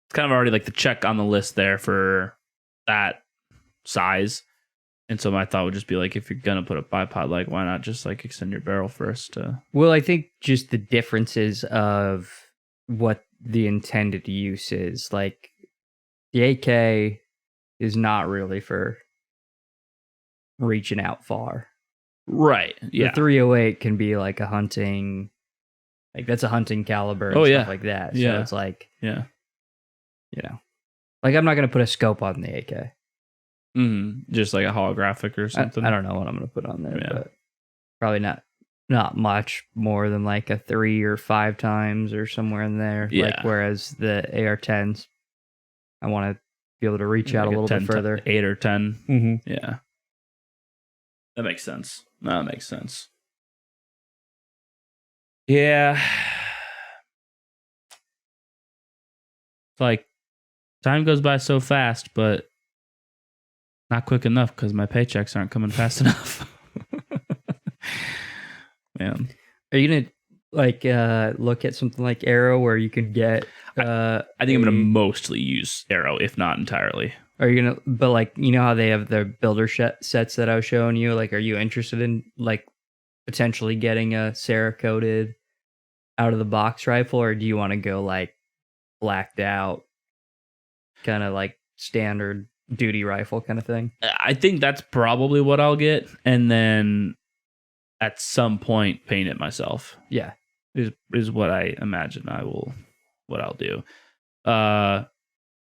It's kind of already like the check on the list there for that size. And so my thought would just be like, if you're going to put a bipod, like, why not just like extend your barrel first? Well, I think just the differences of what the intended use is. Like, the AK is not really for reaching out far. Right. Yeah. The 308 can be like a hunting, like that's a hunting caliber and stuff like that. So it's like, like I'm not going to put a scope on the AK. Just like a holographic or something. I don't know what I'm going to put on there, but probably not much more than like a 3 or 5 times or somewhere in there. Yeah. Like whereas the AR-10s, I want to be able to reach out a little bit further. 8 or 10. Mm-hmm. Yeah. That makes sense. That makes sense. Yeah. It's like time goes by so fast, but not quick enough because my paychecks aren't coming fast enough. Man. Are you gonna like look at something like Arrow where you can get I think I'm gonna mostly use Arrow, if not entirely. Are you gonna, but like, you know how they have their builder sets that I was showing you? Like, are you interested in like potentially getting a Cerakoted out of the box rifle, or do you want to go like blacked out, kind of like standard duty rifle kind of thing? I think that's probably what I'll get, and then at some point paint it myself. Yeah, is what I imagine what I'll do.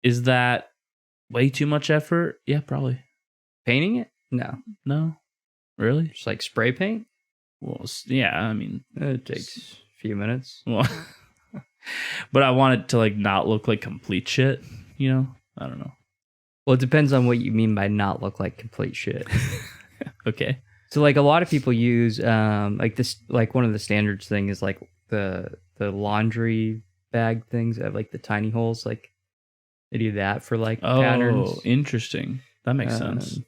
Is that way too much effort? Yeah, probably. Painting it? No, really? Just like spray paint? Well, yeah. I mean, it takes a few minutes. Well, but I want it to like not look like complete shit. You know, I don't know. Well, it depends on what you mean by not look like complete shit. Okay. So like a lot of people use like this, like one of the standards thing is like the laundry bag things that have like the tiny holes, like they do that for like patterns. Oh, interesting. That makes sense.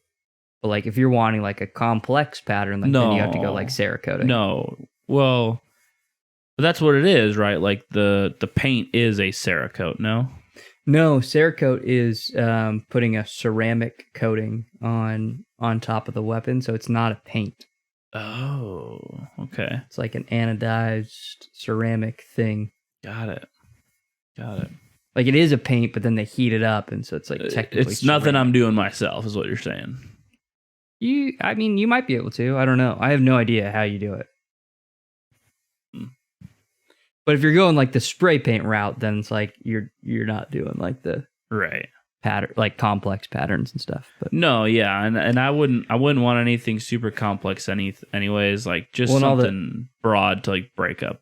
But like if you're wanting like a complex pattern, like then you have to go like Cerakoting. No. Well, but that's what it is, right? Like the paint is a Cerakote, no? No, Cerakote is putting a ceramic coating on top of the weapon, so it's not a paint. Oh, okay. It's like an anodized ceramic thing. Got it. Like it is a paint, but then they heat it up, and so it's like technically it's nothing I'm doing myself, is what you're saying. I mean, you might be able to. I don't know. I have no idea how you do it. But if you're going like the spray paint route, then it's like you're not doing like the right pattern, like complex patterns and stuff. But no, yeah, and I wouldn't want anything super complex anyways. Like just something broad to like break up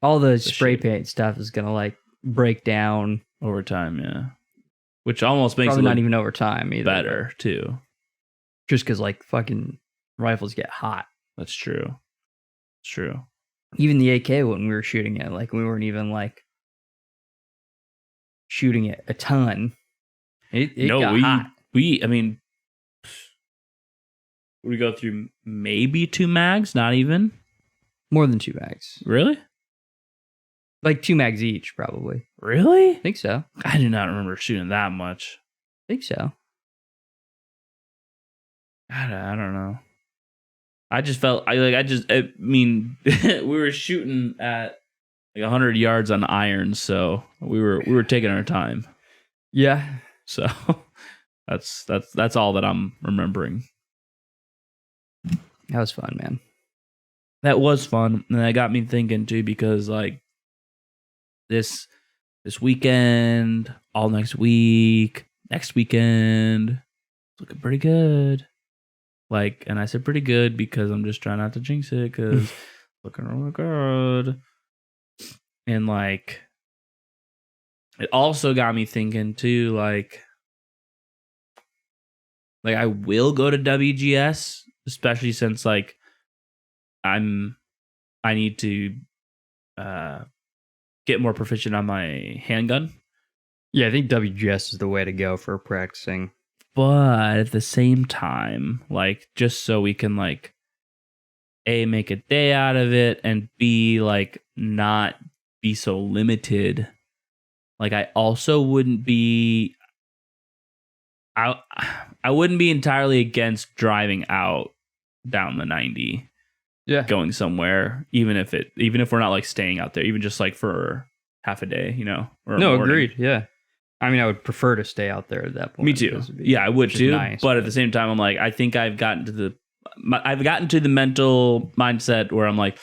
all the spray paint stuff is gonna like break down over time. Yeah, which almost makes probably it not even over time either. Better too, just because like fucking rifles get hot. That's true. It's true. even the AK when we were shooting it, like we weren't even like shooting it a ton. It got hot. I mean, we go through maybe 2 mags, not even more than 2 mags. Really? Like 2 mags each, probably. Really? I think so. I do not remember shooting that much. I think so. I don't know. I just felt I mean we were shooting at like 100 yards on irons, so we were taking our time. Yeah. So that's all that I'm remembering. That was fun, man. That was fun, and that got me thinking too, because like this weekend, all next week, next weekend, it's looking pretty good. Like, and I said pretty good because I'm just trying not to jinx it, because looking really good. And like, it also got me thinking too, like I will go to WGS, especially since like I need to get more proficient on my handgun. Yeah, I think WGS is the way to go for practicing. But at the same time, like, just so we can like A, make a day out of it, and B, like not be so limited. Like, I also wouldn't be I wouldn't be entirely against driving out down the 90. Yeah. Going somewhere, even if we're not like staying out there, even just like for half a day, you know. Or no, agreed. Yeah. I mean, I would prefer to stay out there at that point. Me too. Yeah, I would too. Nice, but at the same time, I'm like, I think I've gotten to the mental mindset where I'm like,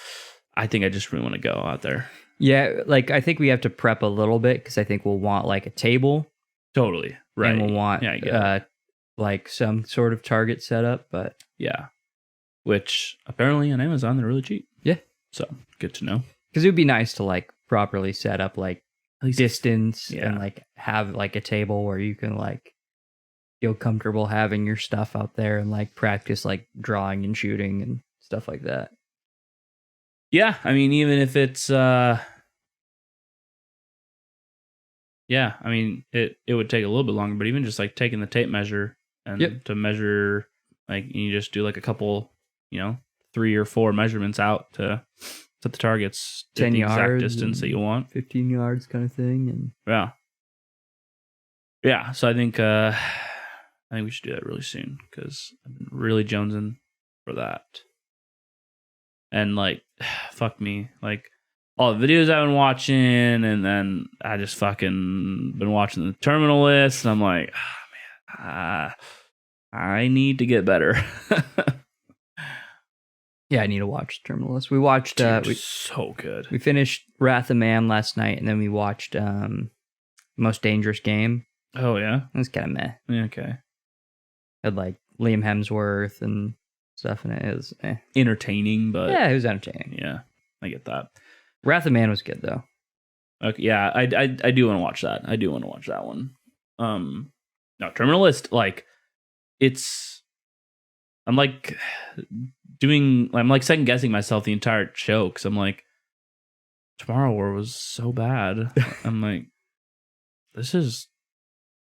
I think I just really want to go out there. Yeah, like I think we have to prep a little bit, because I think we'll want like a table. Totally. Right. And we'll want like some sort of target setup, but yeah. Which apparently on Amazon they're really cheap. Yeah. So good to know. Because it would be nice to like properly set up like distance, yeah, and like have like a table where you can like feel comfortable having your stuff out there and like practice like drawing and shooting and stuff like that. Yeah, I mean, even if it's yeah, I mean, it would take a little bit longer, but even just like taking the tape measure and to measure, like, you just do like a couple, 3 or 4 measurements out to set the targets, 10 the yards, exact distance that you want, 15 yards kind of thing. And yeah. So I think we should do that really soon, because I've been really jonesing for that. And like, fuck me, like all the videos I've been watching, and then I just fucking been watching the terminal list, and I'm like, oh, man, I need to get better. Yeah, I need to watch Terminal List. We watched so good. We finished Wrath of Man last night, and then we watched Most Dangerous Game. Oh yeah? It was kind of meh. Yeah, okay. Had like Liam Hemsworth and stuff in it. It was entertaining, but yeah, it was entertaining. Yeah, I get that. Wrath of Man was good though. Okay, yeah, I do want to watch that. I do want to watch that one. No, Terminal List, like, I'm like second guessing myself the entire show, because I'm like, Tomorrow War was so bad. I'm like, this is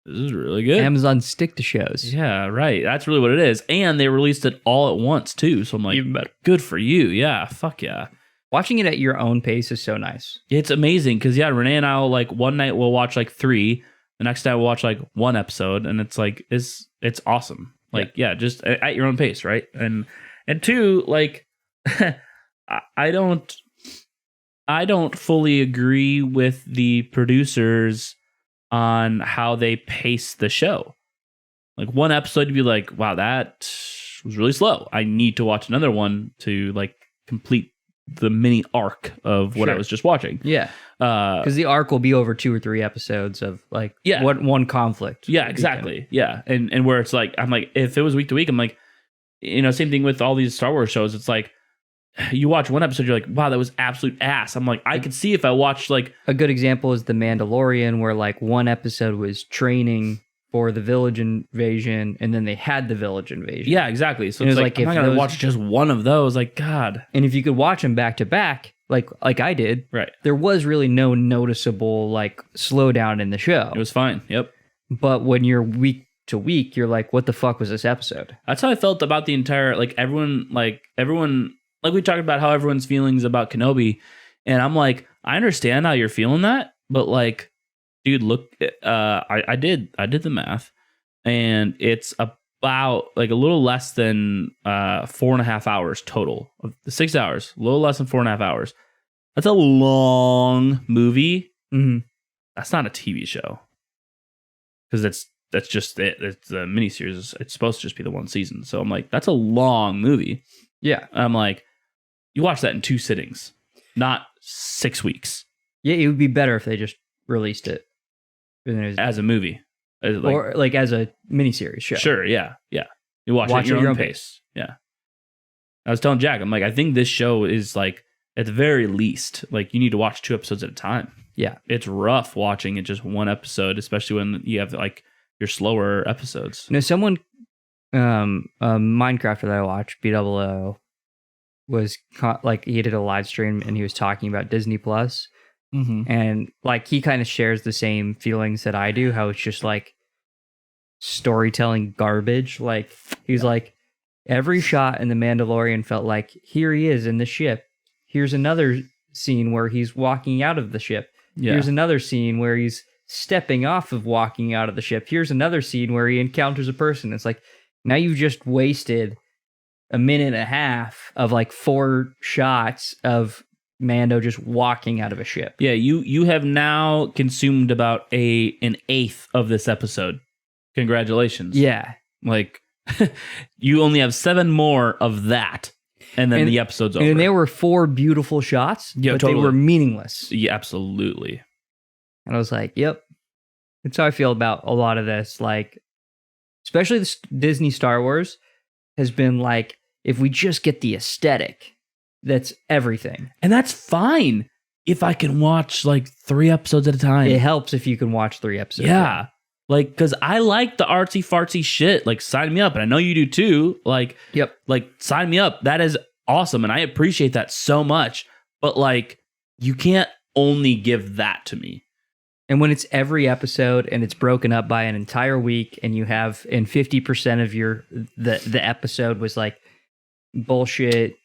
really good. Amazon stick to shows. Yeah, right. That's really what it is. And they released it all at once too. So I'm like, even better. Good for you. Yeah, fuck yeah. Watching it at your own pace is so nice. It's amazing, because yeah, Renee and I will, like, one night we'll watch like 3, the next night we'll watch like 1 episode, and it's like it's awesome. Like, yeah, just at your own pace, right? And 2, like, I don't fully agree with the producers on how they pace the show. Like, 1 episode, you'd be like, wow, that was really slow. I need to watch another one to like complete the mini arc of what I was just watching. Yeah. Because the arc will be over 2 or 3 episodes of like one conflict. Yeah, exactly. Yeah. And where it's like, I'm like, if it was week to week, I'm like, same thing with all these Star Wars shows. It's like, you watch 1 episode, you're like, wow, that was absolute ass. I'm like, I could see if I watched like... A good example is The Mandalorian, where like 1 episode was training for the village invasion, and then they had the village invasion. Yeah, exactly. So it's like I'm not going to watch just 1 of those. Like, God. And if you could watch them back to back, like I did, right, there was really no noticeable like slowdown in the show. It was fine. Yep. But when you're week to week, you're like, what the fuck was this episode? That's how I felt about the entire, like everyone, like we talked about how everyone's feelings about Kenobi. And I'm like, I understand how you're feeling that, but like, dude, look, I did the math, and it's about like a little less than 4.5 hours total of the 6 hours, a little less than 4.5 hours. That's a long movie. Mm-hmm. That's not a TV show, because that's just it. It's a miniseries. It's supposed to just be the one season. So I'm like, that's a long movie. Yeah. I'm like, you watch that in 2 sittings, not 6 weeks. Yeah, it would be better if they just released it as a movie. Or like as a miniseries show. Sure, yeah. You watch it at your own pace. Yeah. I was telling Jack, I'm like, I think this show is like, at the very least, like you need to watch 2 episodes at a time. Yeah. It's rough watching it just one episode, especially when you have like your slower episodes. Someone, a Minecrafter that I watched, BWO, was like, he did a live stream and he was talking about Disney Plus. Mm-hmm. And like, he kind of shares the same feelings that I do, how it's just like storytelling garbage. Like, he's like, every shot in The Mandalorian felt like, here he is in the ship. Here's another scene where he's walking out of the ship. Yeah. Here's another scene where he's stepping off of walking out of the ship. Here's another scene where he encounters a person. It's like, now you've just wasted a minute and a half of like 4 shots of Mando just walking out of a ship. Yeah, you have now consumed about an eighth of this episode. Congratulations. Yeah. Like, you only have 7 more of that, and then the episode's over. And there were 4 beautiful shots, but totally. They were meaningless. Yeah, absolutely. And I was like, yep. That's how I feel about a lot of this. Like, especially the Disney Star Wars has been like, if we just get the aesthetic, that's everything. And that's fine if I can watch like 3 episodes at a time. It helps if you can watch 3 episodes. Yeah. Like, because I like the artsy fartsy shit. Like, sign me up. And I know you do too. Like, yep. Like, sign me up. That is awesome. And I appreciate that so much. But like, you can't only give that to me. And when it's every episode and it's broken up by an entire week, and you have, and 50% of your the episode was like bullshit,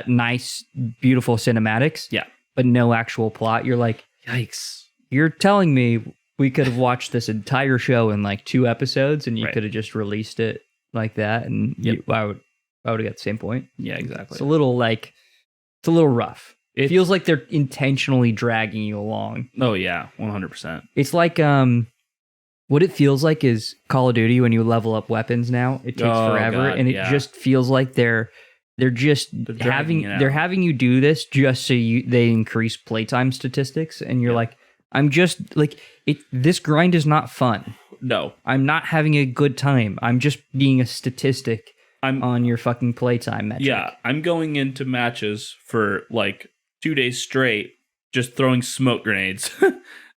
nice, beautiful cinematics, but no actual plot, you're like, yikes. You're telling me we could have watched this entire show in like 2 episodes, and you could have just released it like that, and I would have got the same point. Yeah, exactly. It's a little rough. It feels like they're intentionally dragging you along. Oh yeah, 100%. It's like what it feels like is Call of Duty when you level up weapons now. It takes forever, and it just feels like they're having you do this just so they increase playtime statistics, and you're like, I'm just like, this grind is not fun. No, I'm not having a good time. I'm just being a statistic on your fucking playtime metric. Yeah, I'm going into matches for like 2 days straight, just throwing smoke grenades,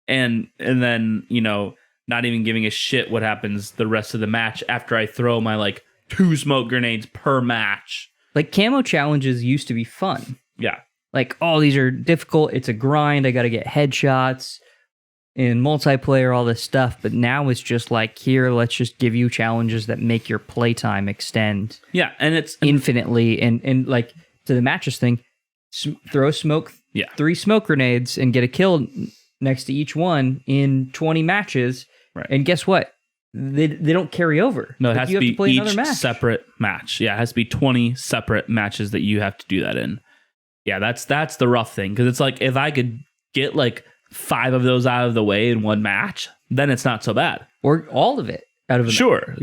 and then, you know, not even giving a shit what happens the rest of the match after I throw my like 2 smoke grenades per match. Like, camo challenges used to be fun. Yeah. Like, oh, these are difficult. It's a grind. I got to get headshots in multiplayer, all this stuff. But now it's just like, here, let's just give you challenges that make your playtime extend. Yeah, and it's infinitely. And like, to the matches thing, throw 3 smoke grenades and get a kill next to each one in 20 matches. Right. And guess what? They don't carry over. No, it has to be play each separate match. Yeah, it has to be 20 separate matches that you have to do that in. Yeah, that's the rough thing, because it's like, if I could get like 5 of those out of the way in one match, then it's not so bad. Or all of it out of a match.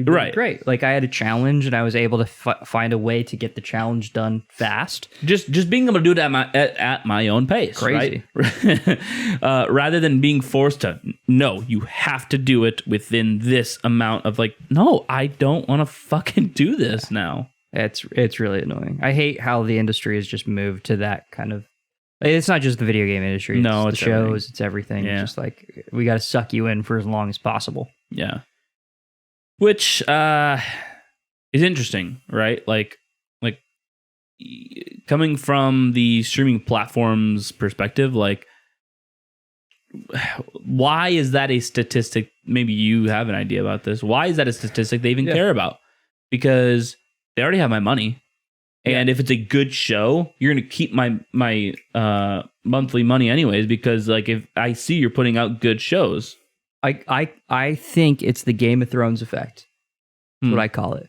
Right. Great. Like, I had a challenge and I was able to find a way to get the challenge done fast. Just being able to do it at my own pace. Crazy. Right? Rather than being forced to, no, you have to do it within this amount of like, no, I don't want to fucking do this now. It's really annoying. I hate how the industry has just moved to that kind of. It's not just the video game industry. It's the shows. Everything. It's everything. Yeah. It's just like, we got to suck you in for as long as possible. Yeah. Which is interesting, right? Like coming from the streaming platforms perspective, like, why is that a statistic? Maybe you have an idea about this. Why is that a statistic they even care about? Because they already have my money. And if it's a good show, you're going to keep my monthly money anyways, because like if I see you're putting out good shows. I think it's the Game of Thrones effect. That's what I call it.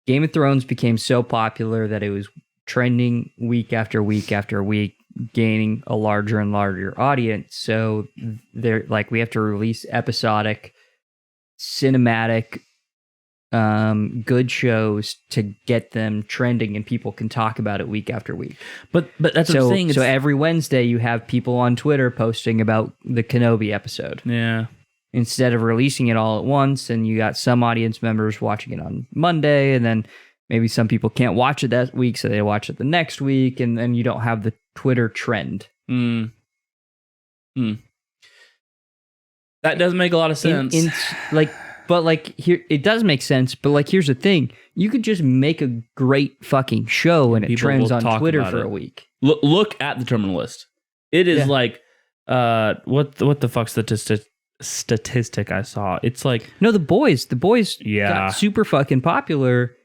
Game of Thrones became so popular that it was trending week after week after week, gaining a larger and larger audience. So they're like, we have to release episodic, cinematic, good shows to get them trending, and people can talk about it week after week. But that's what I'm saying. So every Wednesday you have people on Twitter posting about the Kenobi episode. Yeah. Instead of releasing it all at once, and you got some audience members watching it on Monday, and then maybe some people can't watch it that week, so they watch it the next week, and then you don't have the Twitter trend. That does make a lot of sense. Here it does make sense, but like here's the thing: you could just make a great fucking show, and it trends on Twitter for a week. Look at the terminal list. It is like what the fuck statistic I saw? It's like the boys got super fucking popular.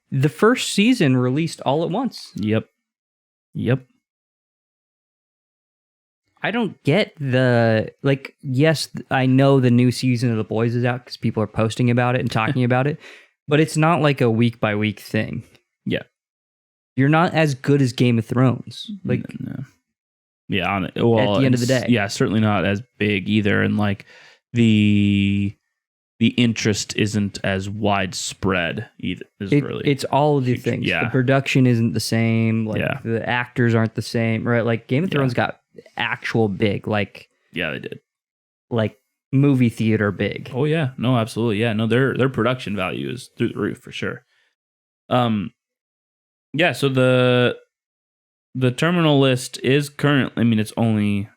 The first season released all at once. Yep. I don't get yes, I know the new season of The Boys is out because people are posting about it and talking about it, but it's not like a week by week thing. Yeah. You're not as good as Game of Thrones. Like, no. Yeah. At the end of the day. Yeah, certainly not as big either. And like the interest isn't as widespread either. It's all of the things. Yeah. The production isn't the same. Like the actors aren't the same, right? Like Game of Thrones got actual big, like they did, like movie theater big. Oh yeah, no, absolutely, yeah, no, their production value is through the roof for sure. So the terminal list is currently, I mean, it's only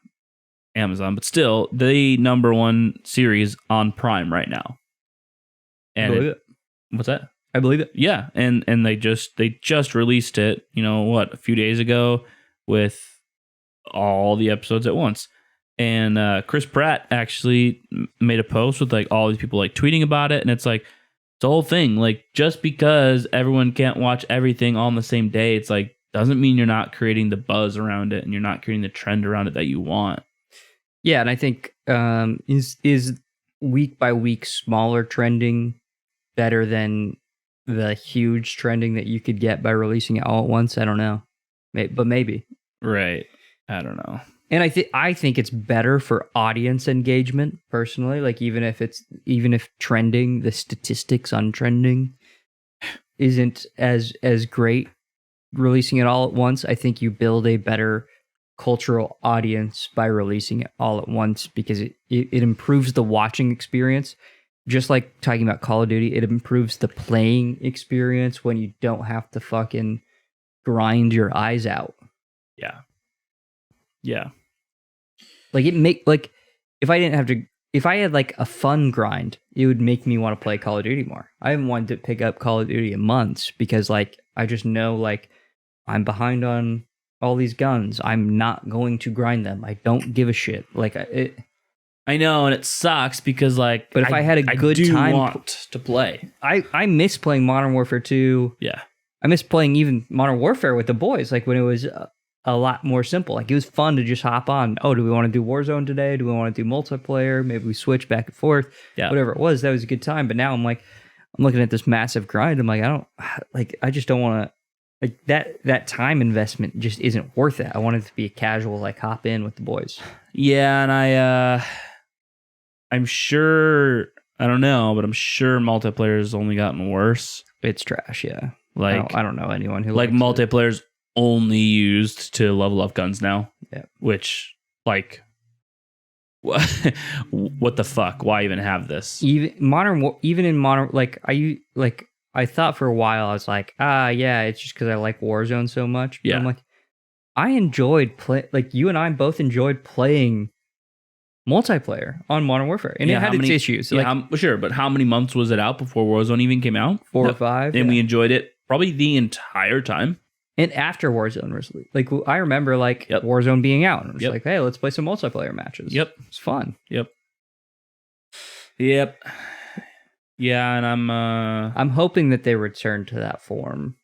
Amazon, but still the number one series on Prime right now. And I believe it. What's that? I believe it. Yeah, and they just released it, a few days ago with all the episodes at once. And Chris Pratt actually made a post with like all these people like tweeting about it, and it's like the whole thing, like just because everyone can't watch everything all on the same day, it's like doesn't mean you're not creating the buzz around it and you're not creating the trend around it that you want. Yeah, and I think is week by week smaller trending better than the huge trending that you could get by releasing it all at once? I don't know, but maybe. Right. I don't know. And I think it's better for audience engagement personally. Like even if trending, the statistics on trending isn't as great, releasing it all at once, I think you build a better cultural audience by releasing it all at once, because it improves the watching experience. Just like talking about Call of Duty, it improves the playing experience when you don't have to fucking grind your eyes out. Yeah. Like if I had like a fun grind, it would make me want to play Call of Duty more. I haven't wanted to pick up Call of Duty in months because like I just know like I'm behind on all these guns. I'm not going to grind them. I don't give a shit. Like I know, and it sucks because like, but if I had a good time, want to play. I miss playing Modern Warfare 2. Yeah, I miss playing even Modern Warfare with the boys. Like when it was a lot more simple. Like it was fun to just hop on. Oh, do we want to do Warzone today? Do we want to do multiplayer? Maybe we switch back and forth. Yeah, whatever it was, that was a good time. But now I'm looking at this massive grind. I'm like, I just don't want to. Like that time investment just isn't worth it. I want it to be a casual, like hop in with the boys. Yeah, and I'm sure, I don't know, but I'm sure multiplayer has only gotten worse. It's trash, yeah. Like I don't know anyone who like multiplayer's only used to level up guns now. Yeah. Which like what the fuck? Why even have this? Even in modern, I thought for a while I was like, yeah, it's just because I like Warzone so much. But yeah. I'm like, I enjoyed you and I both enjoyed playing multiplayer on Modern Warfare, and it had its issues. Yeah, sure, but how many months was it out before Warzone even came out? 4 or 5, and we enjoyed it probably the entire time. And after Warzone was like, I remember like Warzone being out, and it was like, hey, let's play some multiplayer matches. Yep, it's fun. Yep. Yeah, and I'm hoping that they return to that form.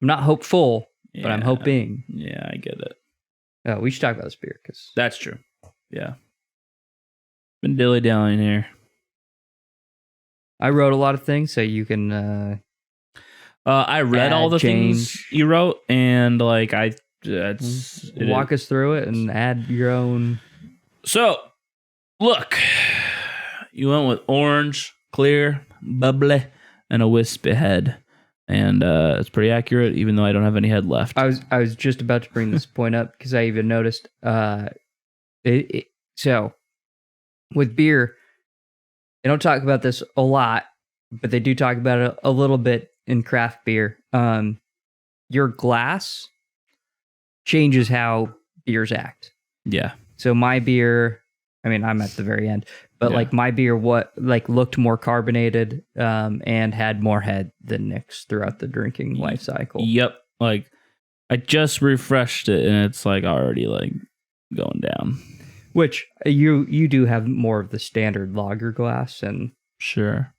I'm not hopeful, but I'm hoping. Yeah, I get it. Oh, we should talk about this beer because that's true. Yeah, been dilly-dallying here. I wrote a lot of things, so you can. I read all the things you wrote, and like walk us through it and add your own. So, look, you went with orange, clear, bubbly, and a wispy head, and it's pretty accurate, even though I don't have any head left. I was just about to bring this point up because I even noticed. So, with beer, they don't talk about this a lot, but they do talk about it a little bit in craft beer. Your glass changes how beers act. Yeah. So my beer, I mean, I'm at the very end, but like my beer, looked more carbonated, and had more head than Nick's throughout the drinking life cycle. Yep. Like I just refreshed it, and it's like already like going down. Which you do have more of the standard lager glass, and sure,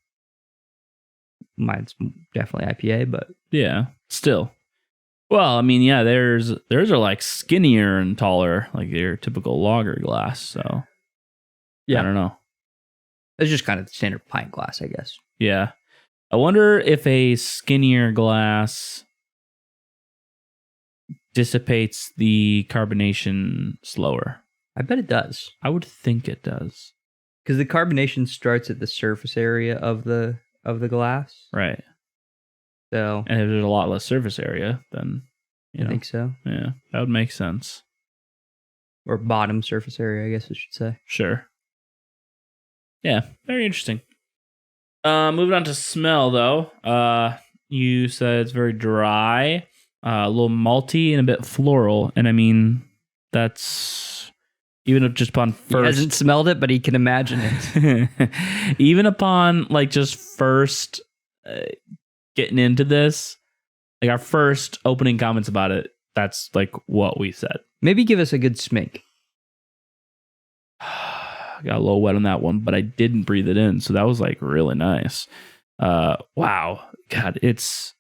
mine's definitely IPA, but yeah, still. Well, I mean, yeah, theirs are like skinnier and taller, like your typical lager glass. So yeah, I don't know. It's just kind of the standard pint glass, I guess. Yeah, I wonder if a skinnier glass dissipates the carbonation slower. I bet it does. I would think it does. Because the carbonation starts at the surface area of the glass. Right. So, and if there's a lot less surface area, then I think so. Yeah, that would make sense. Or bottom surface area, I guess I should say. Sure. Yeah, very interesting. Moving on to smell, though. You said it's very dry, a little malty, and a bit floral. And I mean, that's... Even if just upon first... He hasn't smelled it, but he can imagine it. Even upon, like, just first getting into this, like, our first opening comments about it, that's, like, what we said. Maybe give us a good smink. Got a little wet on that one, but I didn't breathe it in, so that was, like, really nice. Wow. God, it's...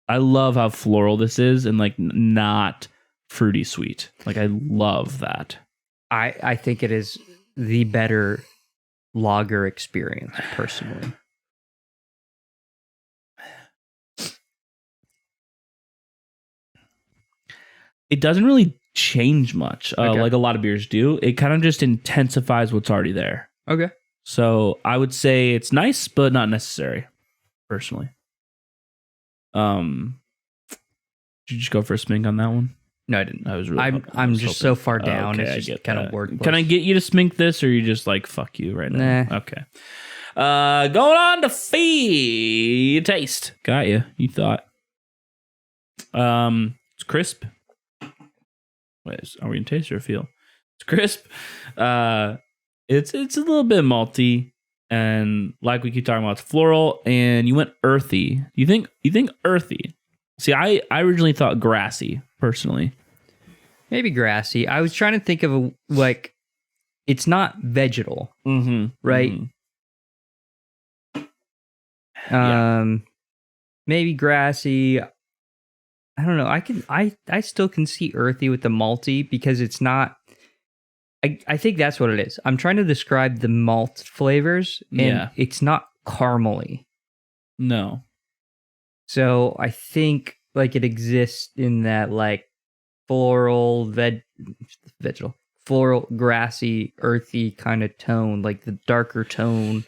I love how floral this is, and, like, not fruity sweet. Like, I love that. I think it is the better lager experience, personally. It doesn't really change much, like a lot of beers do. It kind of just intensifies what's already there. Okay. So I would say it's nice, but not necessary, personally. Did you just go for a smink on that one? No, I didn't. I was really. I'm just so far down. Okay, it's just kind of wordless. Can I get you to smink this, or are you just like fuck you right now? Nah. Okay. Going on to taste. Got you. You thought. It's crisp. Wait, are we in taste or feel? It's crisp. It's a little bit malty, and like we keep talking about, it's floral, and you went earthy. You think earthy? See, I originally thought grassy, personally. Maybe grassy. I was trying to think of it's not vegetal, right? Mm-hmm. Maybe grassy. I don't know. I still can see earthy with the malty because it's not. I think that's what it is. I'm trying to describe the malt flavors, and it's not caramely. No. So I think like it exists in that like floral, vegetal, floral, grassy, earthy kind of tone, like the darker tone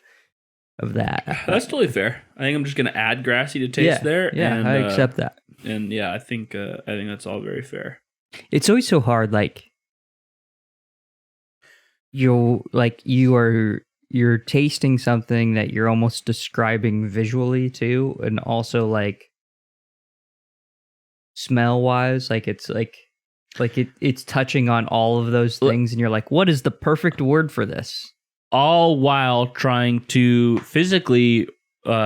of that. That's totally fair. I think I'm just going to add grassy to taste there. Yeah, and, I accept that. And yeah, I think that's all very fair. It's always so hard. Like you're tasting something that you're almost describing visually too, and also like smell wise, like it's it's touching on all of those things, and you're like, what is the perfect word for this? All while trying to physically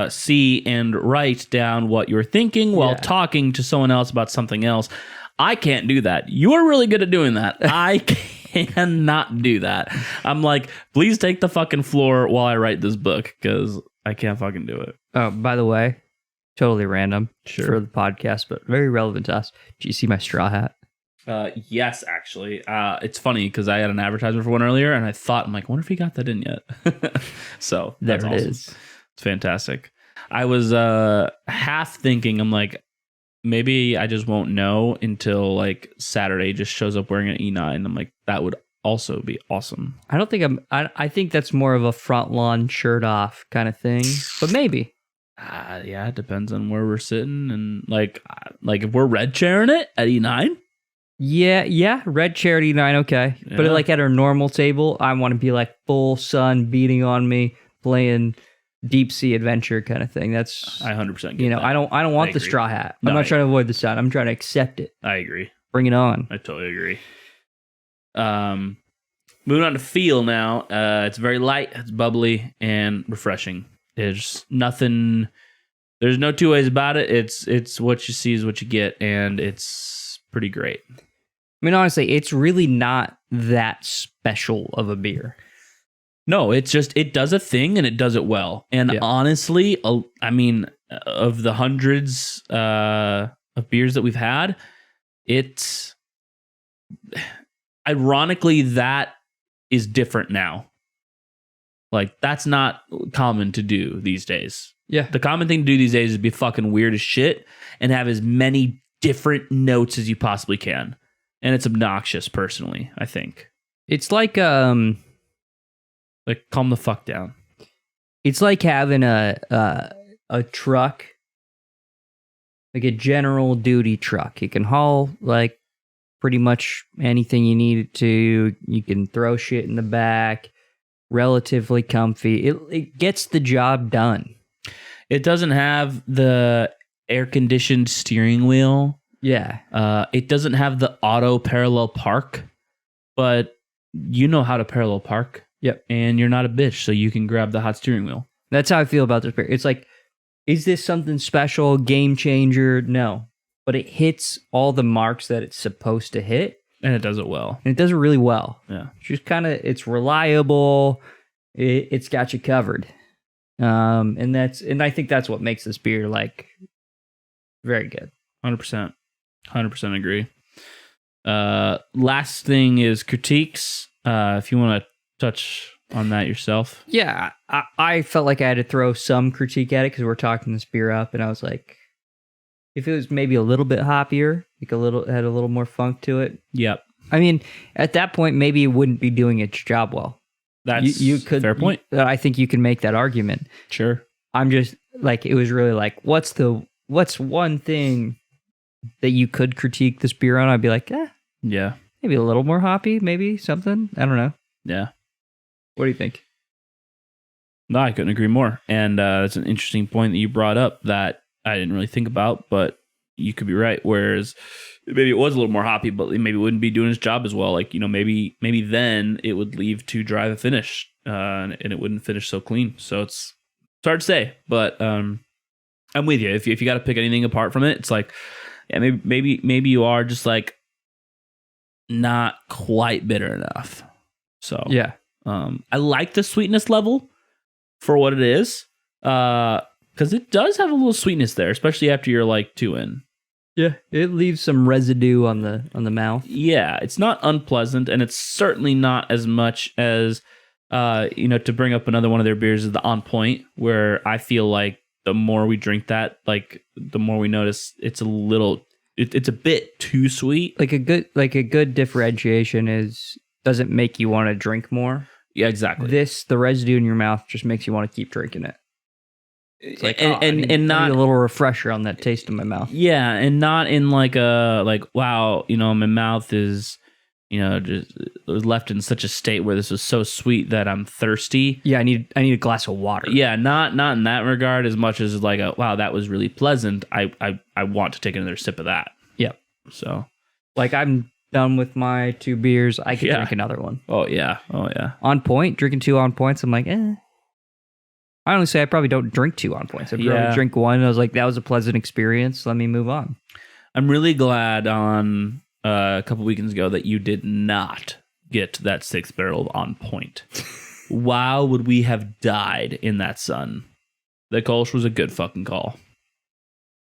see and write down what you're thinking while talking to someone else about something else. I can't do that. You're really good at doing that. I cannot do that. I'm like, please take the fucking floor while I write this book, because I can't fucking do it. Oh, by the way, totally random for the podcast, but very relevant to us. Did you see my straw hat? Yes, actually. It's funny because I had an advertisement for one earlier, and I'm like, I wonder if he got that in yet. So that's there it awesome. is. It's fantastic. I was half thinking, I'm like, maybe I just won't know until like Saturday just shows up wearing an E9. I'm like, that would also be awesome. I don't think I think that's more of a front lawn shirt off kind of thing, but maybe. Yeah, it depends on where we're sitting, and like if we're red chairing it at E9. Yeah, red chair at E9, okay. Yeah. But like at our normal table, I want to be like full sun beating on me, playing deep sea adventure kind of thing. That's I 100% get that. I don't want the straw hat. I'm not trying to avoid the sun. I'm trying to accept it. I agree. Bring it on. I totally agree. Moving on to feel now. It's very light, it's bubbly, and refreshing. There's nothing. There's no two ways about it. It's what you see is what you get, and it's pretty great. I mean, honestly, it's really not that special of a beer. No, it's just, it does a thing and it does it well. And honestly, I mean, of the hundreds of beers that we've had, it's ironically that is different now. Like, that's not common to do these days. Yeah. The common thing to do these days is be fucking weird as shit and have as many different notes as you possibly can. And it's obnoxious, personally, I think. It's like calm the fuck down. It's like having a truck, like a general duty truck. You can haul like pretty much anything you need it to. You can throw shit in the back, relatively comfy. It gets the job done. It doesn't have the air-conditioned steering wheel. Yeah. It doesn't have the auto parallel park, but you know how to parallel park. Yep. And you're not a bitch, so you can grab the hot steering wheel. That's how I feel about this beer. It's like, is this something special, game changer? No. But it hits all the marks that it's supposed to hit. And it does it well. And it does it really well. Yeah. It's just kind of, it's reliable. It's got you covered. And I think that's what makes this beer like very good. 100%. 100% agree. Last thing is critiques. If you want to touch on that yourself. Yeah, I felt like I had to throw some critique at it because we're talking this beer up, and I was like, if it was maybe a little bit hoppier, like had a little more funk to it. Yep. I mean, at that point, maybe it wouldn't be doing its job well. That's you could, fair point. I think you can make that argument. Sure. I'm just like, it was really like, what's one thing that you could critique this beer on? I'd be like, yeah, maybe a little more hoppy, maybe something. I don't know. Yeah. What do you think? No, I couldn't agree more. And that's an interesting point that you brought up that I didn't really think about, but you could be right. Whereas maybe it was a little more hoppy, but maybe it wouldn't be doing its job as well. Like, maybe then it would leave too dry of a finish, and it wouldn't finish so clean. So it's hard to say, but I'm with you. If you got to pick anything apart from it, it's like, yeah, maybe you are just like not quite bitter enough. So yeah, I like the sweetness level for what it is, because it does have a little sweetness there, especially after you're like 2 in. Yeah, it leaves some residue on the mouth. Yeah, it's not unpleasant, and it's certainly not as much as to bring up another one of their beers is the On Point, where I feel like the more we drink that, like the more we notice it's it's a bit too sweet. Like a good differentiation doesn't make you want to drink more. Yeah, exactly. The residue in your mouth just makes you want to keep drinking it. It's like, I need a little refresher on that taste in my mouth. Yeah, and not in like wow, my mouth is just was left in such a state where this was so sweet that I'm thirsty. Yeah, I need a glass of water. Yeah, not in that regard as much as like wow, that was really pleasant. I want to take another sip of that. Yep. So like I'm done with my 2 beers. I can drink another one. Oh yeah. On Point, drinking 2 On Points. I'm like, I honestly, I probably don't drink 2 on points. I probably drink 1. And I was like, that was a pleasant experience. Let me move on. I'm really glad on a couple weekends ago that you did not get that 6th barrel on point. Wow, would we have died in that sun? The Kolsch was a good fucking call.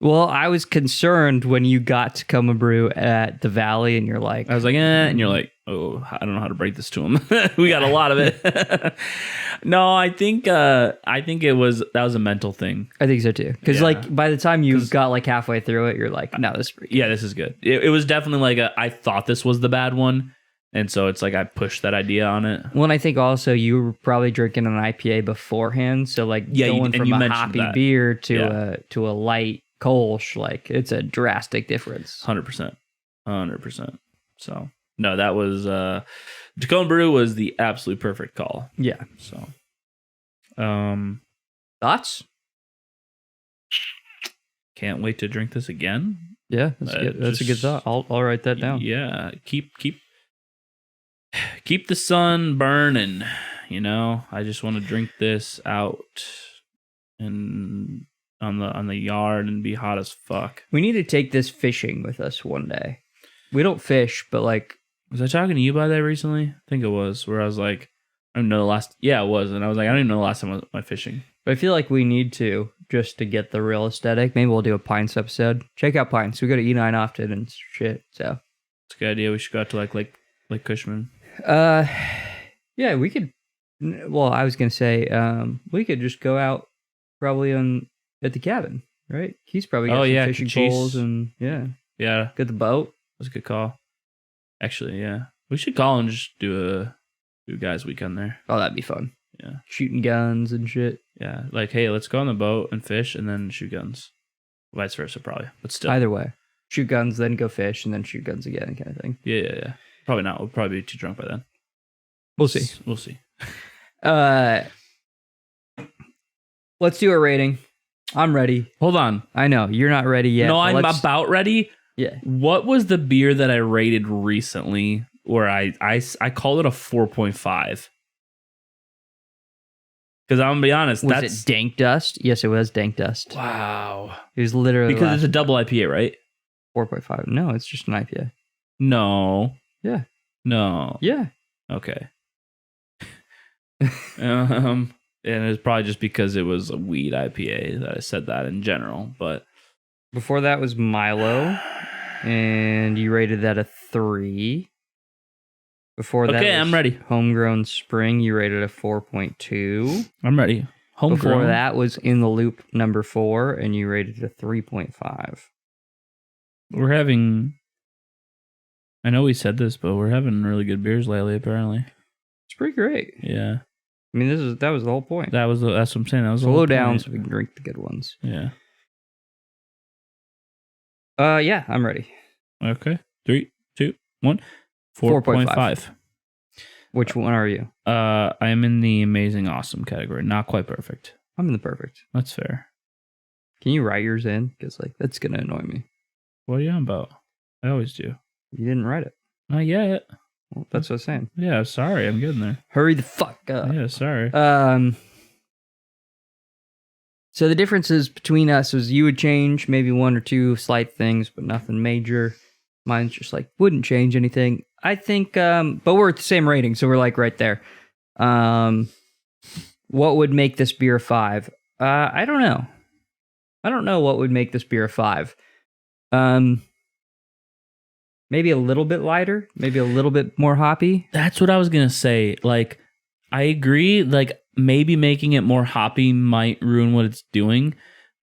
Well, I was concerned when you got to Coma Brew at the Valley, and you're like... I was like, and you're like, oh, I don't know how to break this to him. We got a lot of it. No, I think that was a mental thing. I think so too. Because like by the time you got like halfway through it, you're like, no, this is pretty good. Yeah, this is good. It was definitely like I thought this was the bad one. And so it's like I pushed that idea on it. Well, and I think also you were probably drinking an IPA beforehand. So like going from a hoppy beer to a light Kolsch, like it's a drastic difference. 100%. So no, that was Tacoma Brew was the absolute perfect call. Yeah. So thoughts? Can't wait to drink this again. Yeah, that's a good thought. I'll write that down. Yeah. Keep the sun burning, you know. I just want to drink this out and on the yard and be hot as fuck. We need to take this fishing with us one day. We don't fish, but like, was I talking to you about that recently? I think it was, where I was like, I don't know the last. Yeah, it was, and I was like, I don't even know the last time I went fishing. But I feel like we need to just to get the real aesthetic. Maybe we'll do a Pines episode. Check out Pines. We go to E9 often and shit. So it's a good idea. We should go out to Lake Cushman. Yeah, we could. Well, I was gonna say, we could just go out probably at the cabin, right? He's probably got some fishing poles and yeah, get the boat. That's a good call. Actually, yeah, we should call and just do a guys' weekend there. Oh, that'd be fun. Yeah, shooting guns and shit. Yeah, like, hey, let's go on the boat and fish and then shoot guns. Vice versa, probably, but still. Either way, shoot guns, then go fish, and then shoot guns again, kind of thing. Yeah. Probably not. We'll probably be too drunk by then. We'll see. We'll see. Let's do a rating. I'm ready. Hold on. I know you're not ready yet. No, I'm about ready. Yeah. What was the beer that I rated recently where I called it a 4.5? Because I'm gonna be honest, was it Dank Dust? Yes, it was Dank Dust. Wow. It was literally because it's a double IPA, right? 4.5. No, it's just an IPA. No. Yeah. No. Yeah. Okay. And it's probably just because it was a weed IPA that I said that in general. But before that was Milo, and you rated that a 3. Before that, okay, I'm ready. Homegrown Spring, you rated a 4.2. I'm ready. Before that was In the Loop number 4, and you rated a 3.5. We're having. I know we said this, but we're having really good beers lately. Apparently, it's pretty great. Yeah. I mean, that was the whole point. That's what I'm saying. That was slow down so we can drink the good ones. Yeah. Yeah, I'm ready. Okay. 3, 2, 1. 4.5. Which one are you? I am in the amazing, awesome category. Not quite perfect. I'm in the perfect. That's fair. Can you write yours in? Because like that's gonna annoy me. What are you on about? I always do. You didn't write it. Not yet. Well, that's what I'm saying. Yeah, sorry. I'm getting there. Hurry the fuck up. Yeah, sorry. So the differences between us was you would change maybe 1 or 2 slight things, but nothing major. Mine's just like wouldn't change anything. I think, but we're at the same rating, so we're like right there. What would make this beer a 5? I don't know. I don't know what would make this beer a 5. Maybe a little bit lighter, maybe a little bit more hoppy. That's what I was gonna say. Like, I agree. Like, maybe making it more hoppy might ruin what it's doing.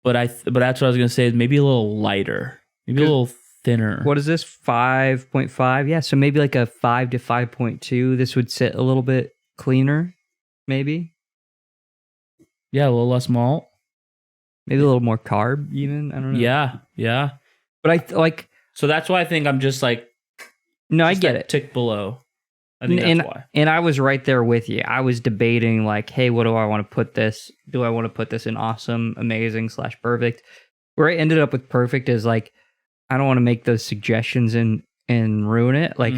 But that's what I was gonna say. Is maybe a little lighter, maybe a little thinner. What is this? 5.5? Yeah, so maybe like a 5 to 5.2. This would sit a little bit cleaner, maybe. Yeah, a little less malt. Maybe a little more carb, even. I don't know. Yeah. But I like. So that's why I think I'm just like. No, I get it. Tick below. I think that's why. And I was right there with you. I was debating like, hey, what do I want to put this? Do I want to put this in awesome, amazing / perfect? Where I ended up with perfect is like, I don't want to make those suggestions and ruin it. Like,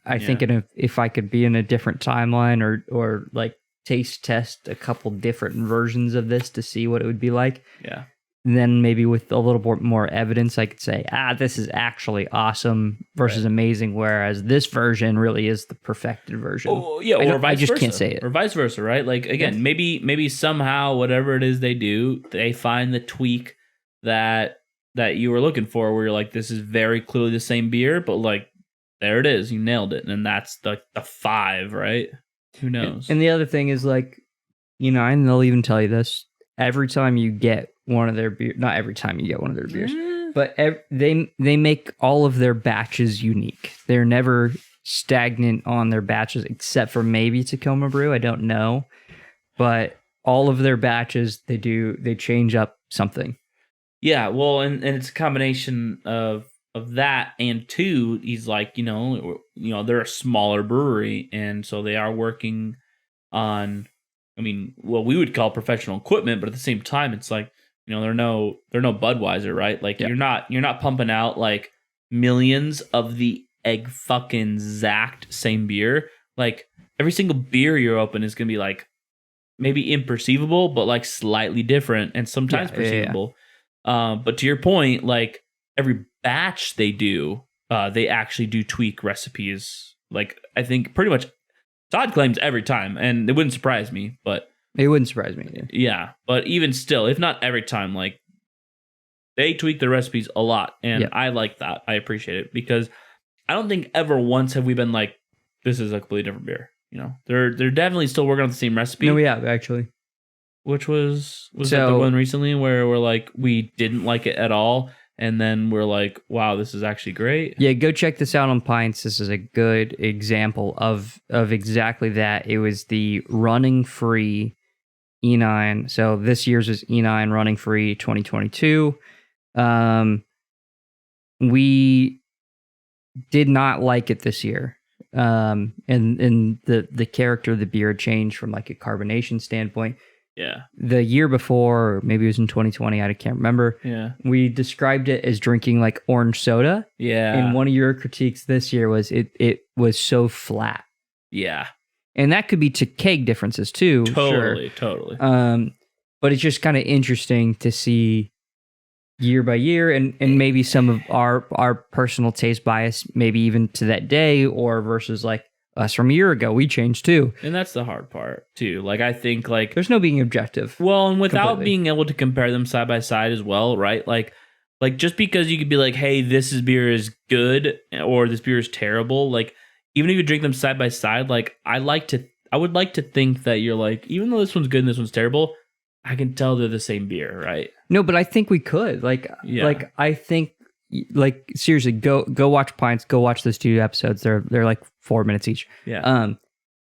I think if I could be in a different timeline or like taste test a couple different versions of this to see what it would be like. Yeah. And then maybe with a little bit more evidence, I could say, this is actually awesome versus amazing, whereas this version really is the perfected version. Oh, yeah, or vice I just versa. Can't say it. Or vice versa, right? Like, again, maybe somehow, whatever it is they do, they find the tweak that you were looking for, where you're like, this is very clearly the same beer, but like, there it is, you nailed it. And that's the 5, right? Who knows? And the other thing is, like, and they'll even tell you this, every time you get one of their beer, not every time you get one of their beers, but they make all of their batches unique. They're never stagnant on their batches, except for maybe Tacoma Brew. I don't know, but all of their batches, they change up something. Yeah, well, and it's a combination of that, and two, he's like, they're a smaller brewery, and so they are working on, what we would call professional equipment, but at the same time, it's like, they're no Budweiser, right? Like, you're not pumping out like millions of the egg fucking zacked same beer. Like, every single beer you open is gonna be like maybe imperceivable, but like slightly different, and sometimes perceivable. But to your point, like, every batch they do, they actually do tweak recipes. Like, I think pretty much Todd claims every time, and it wouldn't surprise me, but it wouldn't surprise me. Yeah, but even still, if not every time, like, they tweak their recipes a lot, and I like that. I appreciate it, because I don't think ever once have we been like, this is a completely different beer. They're definitely still working on the same recipe. No, we have, actually. Which was that the one recently where we're like, we didn't like it at all, and then we're like, wow, this is actually great. Yeah, go check this out on Pints. This is a good example of exactly that. It was the running free E9. So this year's is E9 running free 2022. We did not like it this year. And the character of the beer changed from like a carbonation standpoint. Yeah. The year before, or maybe it was in 2020, I can't remember. Yeah. We described it as drinking like orange soda. Yeah. And one of your critiques this year was it was so flat. Yeah. And that could be to keg differences too. Totally. But it's just kind of interesting to see year by year, and maybe some of our personal taste bias, maybe even to that day, or versus like us from a year ago, we changed too. And that's the hard part too. Like, I think like there's no being objective. Well, and without being able to compare them side by side as well, right? Like just because you could be like, hey, beer is good, or this beer is terrible, like, even if you drink them side by side, like, I would like to think that you're like, even though this one's good and this one's terrible, I can tell they're the same beer, right? No, but I think we could. I think, like, seriously, go watch Pints, go watch those 2 episodes. They're like 4 minutes each. Yeah.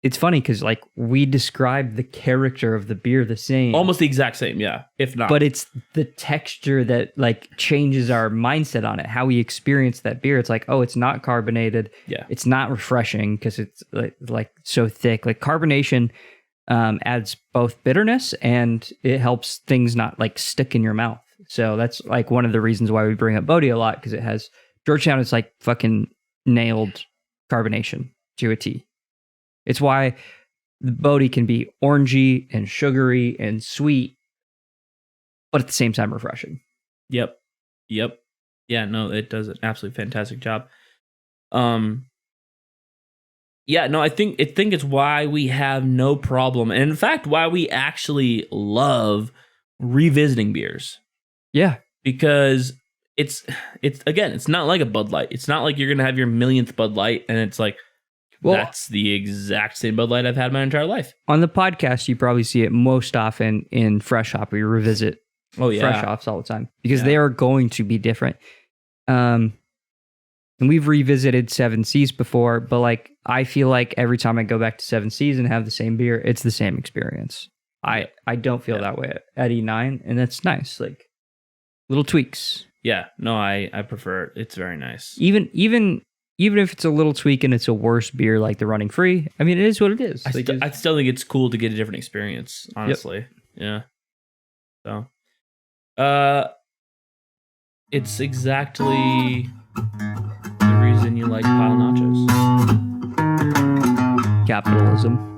It's funny because, like, we described the character of the beer the same. Almost the exact same, yeah, if not. But it's the texture that, like, changes our mindset on it, how we experience that beer. It's like, oh, it's not carbonated. Yeah. It's not refreshing because it's, like so thick. Like, carbonation adds both bitterness, and it helps things not, like, stick in your mouth. So that's, like, one of the reasons why we bring up Bodhi a lot, because it has... Georgetown is, like, fucking nailed carbonation to a T. It's why the Bodhi can be orangey and sugary and sweet, but at the same time refreshing. Yep. Yeah, no, it does an absolutely fantastic job. Yeah, no, I think it's why we have no problem, and in fact, why we actually love revisiting beers. Yeah, because it's again, it's not like a Bud Light. It's not like you're gonna have your millionth Bud Light, and it's like, well, that's the exact same Bud Light I've had my entire life. On the podcast, you probably see it most often in Fresh Hop. We revisit Fresh Hops all the time because they are going to be different. And we've revisited 7 Seas before, but like, I feel like every time I go back to 7 Seas and have the same beer, it's the same experience. I don't feel that way at E9, and that's nice. Like, little tweaks. Yeah, no, I prefer it. It's very nice. Even if it's a little tweak and it's a worse beer like the Running Free, I mean, it is what it is. I still think it's cool to get a different experience, honestly. Yep. Yeah. So, it's exactly the reason you like pile nachos. Capitalism.